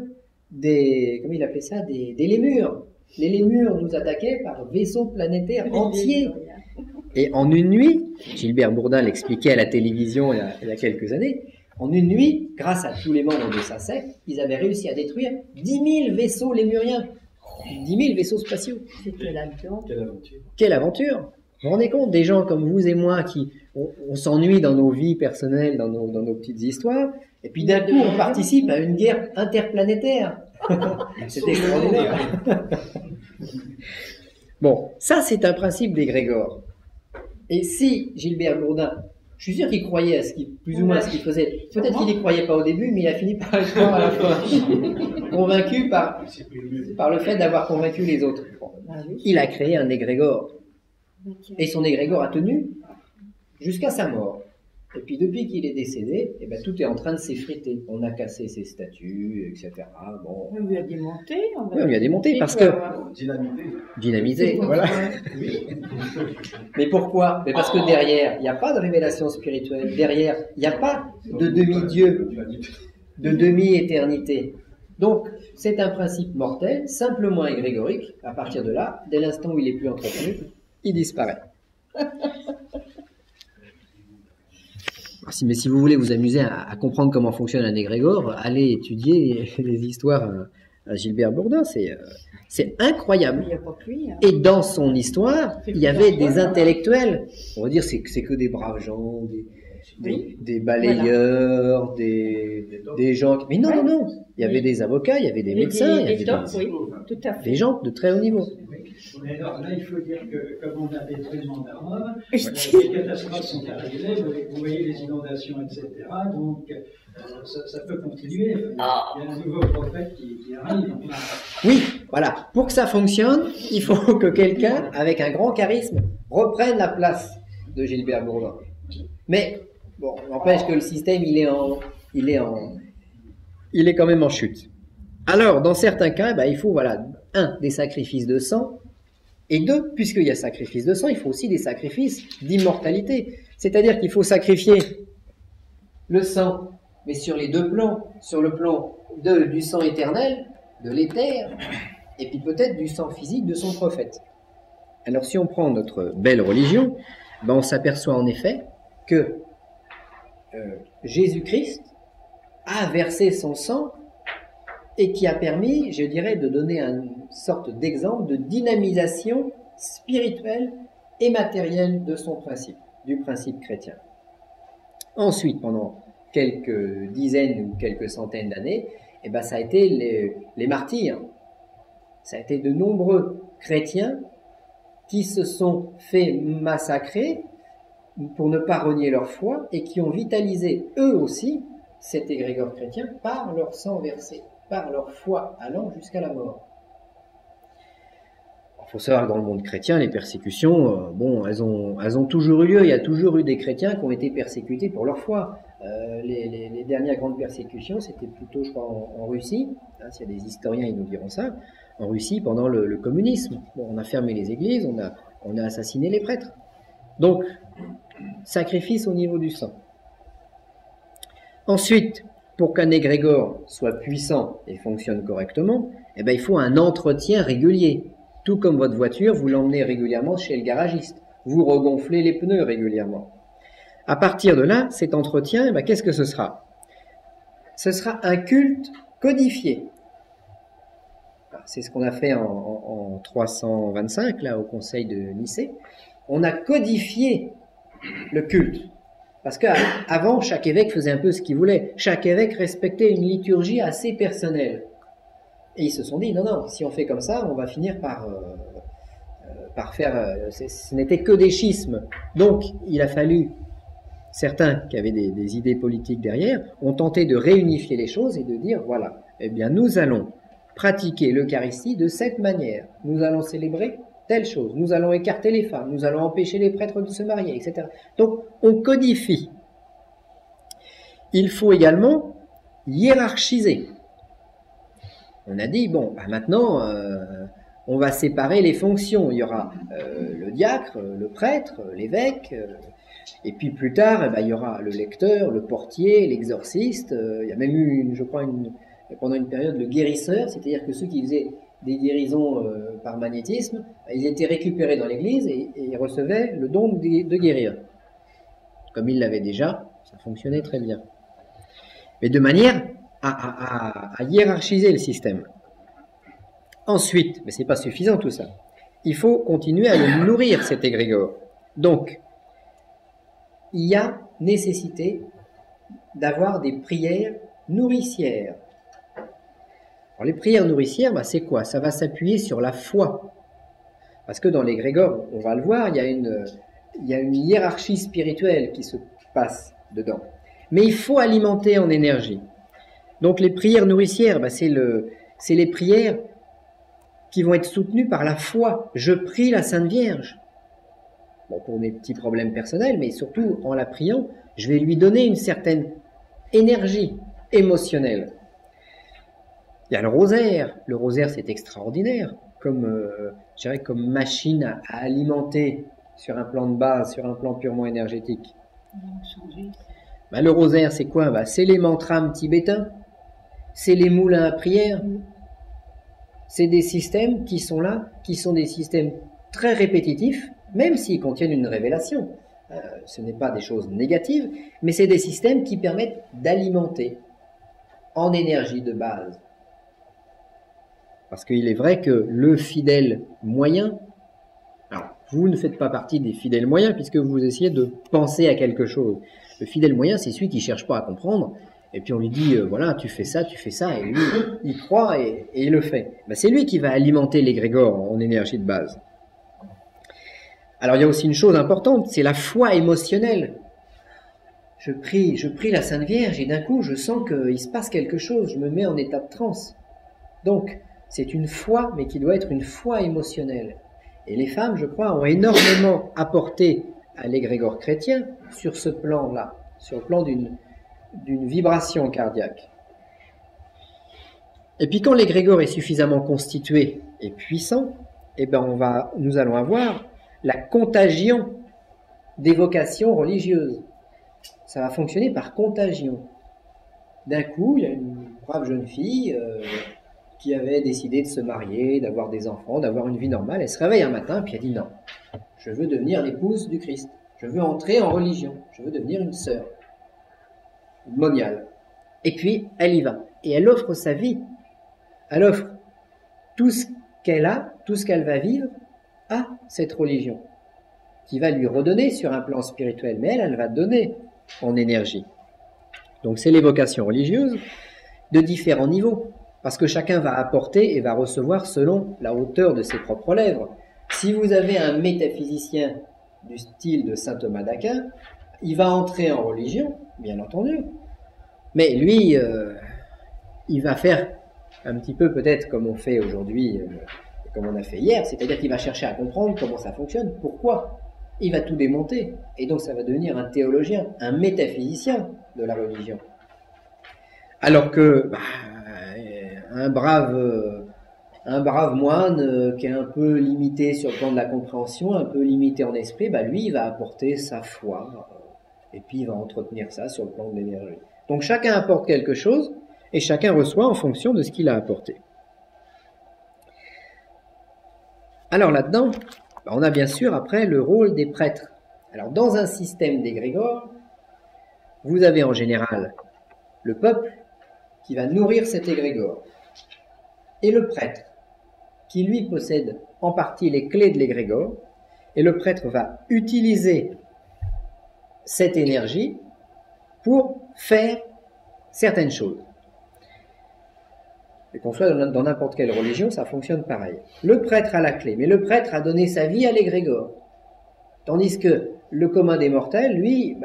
A: comment il appelait ça, des lémures. Les lémures nous attaquaient par vaisseaux planétaires entiers. Et en une nuit, Gilbert Bourdin l'expliquait à la télévision il y a quelques années, en une nuit, grâce à tous les membres de sa secte, ils avaient réussi à détruire 10 000 vaisseaux lémuriens, 10 000 vaisseaux spatiaux.
E: C'était là-dedans.
D: Quelle aventure.
A: Quelle aventure! Vous vous rendez compte, des gens comme vous et moi qui on s'ennuie dans nos vies personnelles, dans nos petites histoires, et puis d'un coup on participe à une guerre interplanétaire. C'est extraordinaire. Bon, ça c'est un principe d'égrégore. Et si Gilbert Bourdin, je suis sûr qu'il croyait à plus ou moins à ce qu'il faisait. Peut-être qu'il n'y croyait pas au début, mais il a fini par le croire à la fin. Convaincu par le fait d'avoir convaincu les autres. Il a créé un égrégore. Et son égrégore a tenu jusqu'à sa mort. Et puis depuis qu'il est décédé, tout est en train de s'effriter. On a cassé ses statues, etc. Bon.
E: On lui a démonté.
A: Oui, on lui a démonté parce que... Dynamité, voilà. Mais pourquoi? Mais parce que derrière, il n'y a pas de révélation spirituelle. Derrière, il n'y a pas de demi-dieu, de demi-éternité. Donc, c'est un principe mortel, simplement égrégorique. À partir de là, dès l'instant où il n'est plus entretenu, il disparaît. Mais si vous voulez vous amuser à comprendre comment fonctionne un égrégore, allez étudier les histoires à Gilbert Bourdin, c'est incroyable.
E: Il n'y a pas que lui. Hein.
A: Et dans son histoire, il y avait des intellectuels. On va dire c'est que des braves gens, des balayeurs, des gens. Mais non, non, non. Il y avait des avocats, il y a avait des médecins, il y avait
E: tout à fait.
A: des gens de très haut niveau.
G: Mais alors là, il faut dire que comme on a détruit le Mandarin, les catastrophes sont arrivées, vous voyez les inondations, etc. Donc ça peut continuer. Il y a un nouveau prophète qui arrive.
A: Oui, voilà. Pour que ça fonctionne, il faut que quelqu'un avec un grand charisme reprenne la place de Gilbert Bourdin. Mais bon, n'empêche que le système, il est quand même en chute. Alors, dans certains cas, il faut, voilà, des sacrifices de sang, et deux, puisqu'il y a sacrifice de sang, il faut aussi des sacrifices d'immortalité. C'est-à-dire qu'il faut sacrifier le sang, mais sur les deux plans, sur le plan du sang éternel, de l'éther, et puis peut-être du sang physique de son prophète. Alors, si on prend notre belle religion, on s'aperçoit en effet que Jésus-Christ a versé son sang et qui a permis, je dirais, de donner une sorte d'exemple de dynamisation spirituelle et matérielle de son principe, du principe chrétien. Ensuite, pendant quelques dizaines ou quelques centaines d'années, ça a été les martyrs. Ça a été de nombreux chrétiens qui se sont fait massacrer pour ne pas renier leur foi et qui ont vitalisé eux aussi cet égrégore chrétien par leur sang versé, par leur foi allant jusqu'à la mort. Il faut savoir que dans le monde chrétien, les persécutions, elles ont toujours eu lieu. Il y a toujours eu des chrétiens qui ont été persécutés pour leur foi. Les dernières grandes persécutions, c'était plutôt, je crois, en Russie. S'il y a des historiens, ils nous diront ça. En Russie, pendant le communisme. On a fermé les églises, on a assassiné les prêtres. Donc, sacrifice au niveau du sang. Ensuite, pour qu'un égrégore soit puissant et fonctionne correctement, il faut un entretien régulier. Tout comme votre voiture, vous l'emmenez régulièrement chez le garagiste. Vous regonflez les pneus régulièrement. À partir de là, cet entretien, qu'est-ce que ce sera? Ce sera un culte codifié. C'est ce qu'on a fait en 325, là, au Conseil de Nicée. On a codifié le culte. Parce qu'avant, chaque évêque faisait un peu ce qu'il voulait. Chaque évêque respectait une liturgie assez personnelle. Et ils se sont dit, non, si on fait comme ça, on va finir par faire... ce n'était que des schismes. Donc, il a fallu... Certains qui avaient des idées politiques derrière ont tenté de réunifier les choses et de dire, voilà, nous allons pratiquer l'Eucharistie de cette manière. Nous allons célébrer telle chose. Nous allons écarter les femmes. Nous allons empêcher les prêtres de se marier, etc. Donc, on codifie. Il faut également hiérarchiser. On a dit, maintenant, on va séparer les fonctions. Il y aura le diacre, le prêtre, l'évêque, et puis plus tard, il y aura le lecteur, le portier, l'exorciste. Il y a même eu, je crois, pendant une période, le guérisseur, c'est-à-dire que ceux qui faisaient des guérisons par magnétisme, ils étaient récupérés dans l'église et ils recevaient le don de guérir. Comme ils l'avaient déjà, ça fonctionnait très bien. Mais de manière à hiérarchiser le système. Ensuite, mais ce n'est pas suffisant tout ça, il faut continuer à le nourrir, cet égrégore. Donc, il y a nécessité d'avoir des prières nourricières. Alors, les prières nourricières, c'est quoi? Ça va s'appuyer sur la foi. Parce que dans l'égrégore, on va le voir, il y a une hiérarchie spirituelle qui se passe dedans. Mais il faut alimenter en énergie. Donc les prières nourricières, c'est les prières qui vont être soutenues par la foi. Je prie la Sainte Vierge. Pour mes petits problèmes personnels, mais surtout en la priant, je vais lui donner une certaine énergie émotionnelle. Il y a le rosaire. Le rosaire, c'est extraordinaire, comme machine à alimenter sur un plan de base, sur un plan purement énergétique. Le rosaire, c'est quoi? C'est les mantras tibétains, c'est les moulins à prière. C'est des systèmes qui sont là, qui sont des systèmes très répétitifs, même s'ils contiennent une révélation. Ce n'est pas des choses négatives, mais c'est des systèmes qui permettent d'alimenter en énergie de base. Parce qu'il est vrai que le fidèle moyen, alors vous ne faites pas partie des fidèles moyens puisque vous essayez de penser à quelque chose. Le fidèle moyen, c'est celui qui ne cherche pas à comprendre, et puis on lui dit, voilà, tu fais ça, et lui, il croit et il le fait. Ben, c'est lui qui va alimenter l'égrégore en énergie de base. Alors il y a aussi une chose importante, c'est la foi émotionnelle. Je prie la Sainte Vierge et d'un coup je sens qu'il se passe quelque chose, je me mets en état de transe. Donc c'est une foi, mais qui doit être une foi émotionnelle. Et les femmes, je crois, ont énormément apporté à l'égrégore chrétien sur ce plan-là, sur le plan d'une vibration cardiaque. Et puis quand l'égrégore est suffisamment constitué et puissant, eh ben nous allons avoir la contagion des vocations religieuses. Ça va fonctionner par contagion. D'un coup, il y a une brave jeune fille qui avait décidé de se marier, d'avoir des enfants, d'avoir une vie normale. Elle se réveille un matin, puis elle dit non, je veux devenir l'épouse du Christ. Je veux entrer en religion. Je veux devenir une sœur, une moniale. Et puis, elle y va. Et elle offre sa vie. Elle offre tout ce qu'elle a, tout ce qu'elle va vivre à cette religion, qui va lui redonner sur un plan spirituel. Mais elle va donner en énergie. Donc, c'est les vocations religieuses de différents niveaux. Parce que chacun va apporter et va recevoir selon la hauteur de ses propres lèvres. Si vous avez un métaphysicien du style de saint Thomas d'Aquin, il va entrer en religion, bien entendu. Mais lui, il va faire un petit peu peut-être comme on fait aujourd'hui, comme on a fait hier, c'est-à-dire qu'il va chercher à comprendre comment ça fonctionne, pourquoi. Il va tout démonter. Et donc ça va devenir un théologien, un métaphysicien de la religion. Alors que un brave moine qui est un peu limité sur le plan de la compréhension, un peu limité en esprit, lui, il va apporter sa foi, et puis il va entretenir ça sur le plan de l'énergie. Donc chacun apporte quelque chose, et chacun reçoit en fonction de ce qu'il a apporté. Alors là-dedans, on a bien sûr après le rôle des prêtres. Alors dans un système d'égrégore, vous avez en général le peuple qui va nourrir cet égrégore, et le prêtre, qui lui possède en partie les clés de l'égrégore, et le prêtre va utiliser cette énergie pour faire certaines choses. Et qu'on soit dans n'importe quelle religion, ça fonctionne pareil. Le prêtre a la clé, mais le prêtre a donné sa vie à l'égrégore. Tandis que le commun des mortels, lui,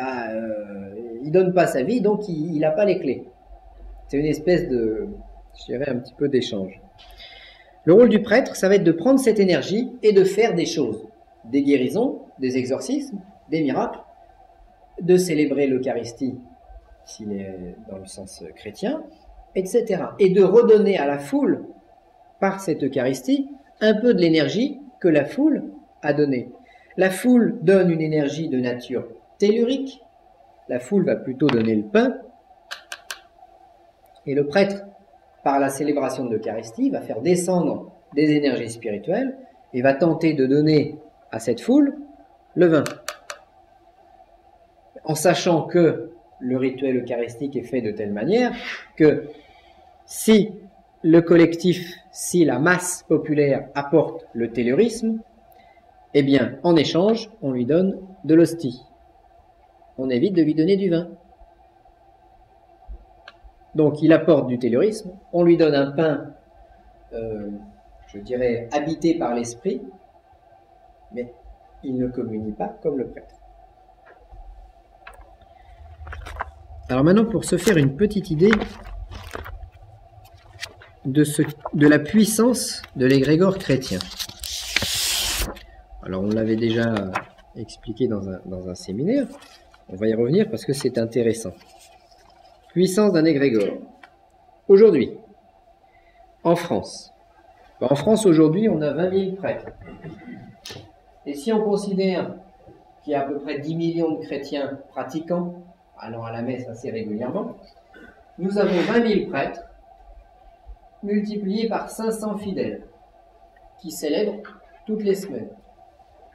A: il donne pas sa vie, donc il n'a pas les clés. C'est une espèce de, je dirais, un petit peu d'échange. Le rôle du prêtre, ça va être de prendre cette énergie et de faire des choses. Des guérisons, des exorcismes, des miracles, de célébrer l'Eucharistie, s'il est dans le sens chrétien, etc. Et de redonner à la foule, par cette Eucharistie, un peu de l'énergie que la foule a donnée. La foule donne une énergie de nature tellurique, la foule va plutôt donner le pain, et le prêtre, par la célébration de l'Eucharistie, va faire descendre des énergies spirituelles et va tenter de donner à cette foule le vin. En sachant que le rituel eucharistique est fait de telle manière que si le collectif, si la masse populaire apporte le tellurisme, eh bien, en échange, on lui donne de l'hostie. On évite de lui donner du vin. Donc, il apporte du tellurisme, on lui donne un pain, je dirais, habité par l'esprit, mais il ne communie pas comme le prêtre. Alors maintenant, pour se faire une petite idée de la puissance de l'égrégore chrétien. Alors, on l'avait déjà expliqué dans un séminaire, on va y revenir parce que c'est intéressant. Puissance d'un égrégore. Aujourd'hui, en France. En France, aujourd'hui, on a 20 000 prêtres. Et si on considère qu'il y a à peu près 10 millions de chrétiens pratiquants, allant à la messe assez régulièrement, nous avons 20 000 prêtres multipliés par 500 fidèles qui célèbrent toutes les semaines.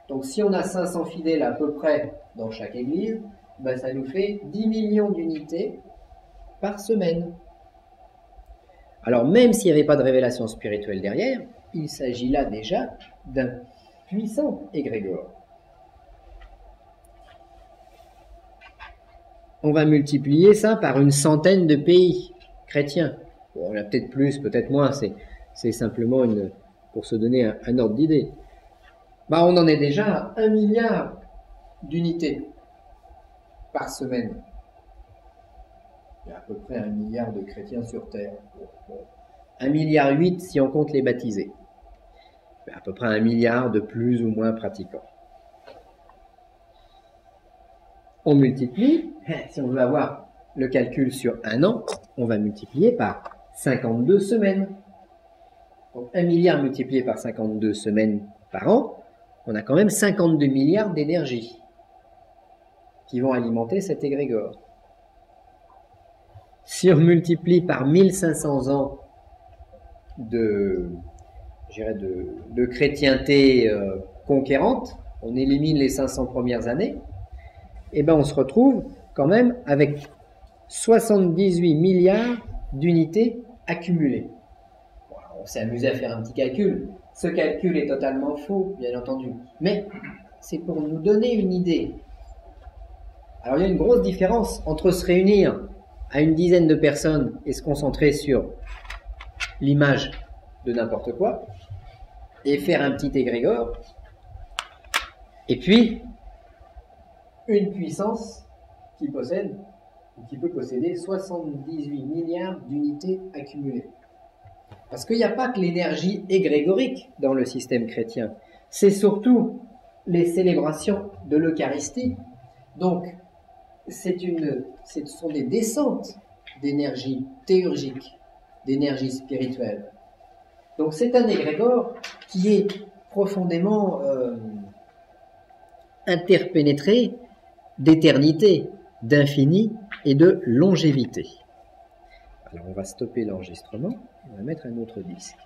A: Donc si on a 500 fidèles à peu près dans chaque église, ben, ça nous fait 10 millions d'unités par semaine. Alors même s'il n'y avait pas de révélation spirituelle derrière, il s'agit là déjà d'un puissant égrégore. On va multiplier ça par une centaine de pays chrétiens. Bon, on a peut-être plus, peut-être moins, c'est simplement pour se donner un ordre d'idée. Bah, on en est déjà à 1 milliard d'unités par semaine. Il y a à peu près 1 milliard de chrétiens sur Terre. Bon, 1,8 milliard si on compte les baptisés. À peu près 1 milliard de plus ou moins pratiquants. On multiplie, si on veut avoir le calcul sur un an, on va multiplier par 52 semaines. Donc 1 milliard multiplié par 52 semaines par an, on a quand même 52 milliards d'énergie qui vont alimenter cet égrégore. Si on multiplie par 1500 ans de chrétienté conquérante, on élimine les 500 premières années, et ben on se retrouve quand même avec 78 milliards d'unités accumulées. Bon, on s'est amusé à faire un petit calcul. Ce calcul est totalement faux, bien entendu, mais c'est pour nous donner une idée. Alors il y a une grosse différence entre se réunir à une dizaine de personnes et se concentrer sur l'image de n'importe quoi et faire un petit égrégore, et puis une puissance qui possède ou qui peut posséder 78 milliards d'unités accumulées. Parce qu'il n'y a pas que l'énergie égrégorique dans le système chrétien, c'est surtout les célébrations de l'Eucharistie. Donc, ce sont des descentes d'énergie théurgique, d'énergie spirituelle. Donc c'est un égrégore qui est profondément interpénétré d'éternité, d'infini et de longévité. Alors on va stopper l'enregistrement, on va mettre un autre disque.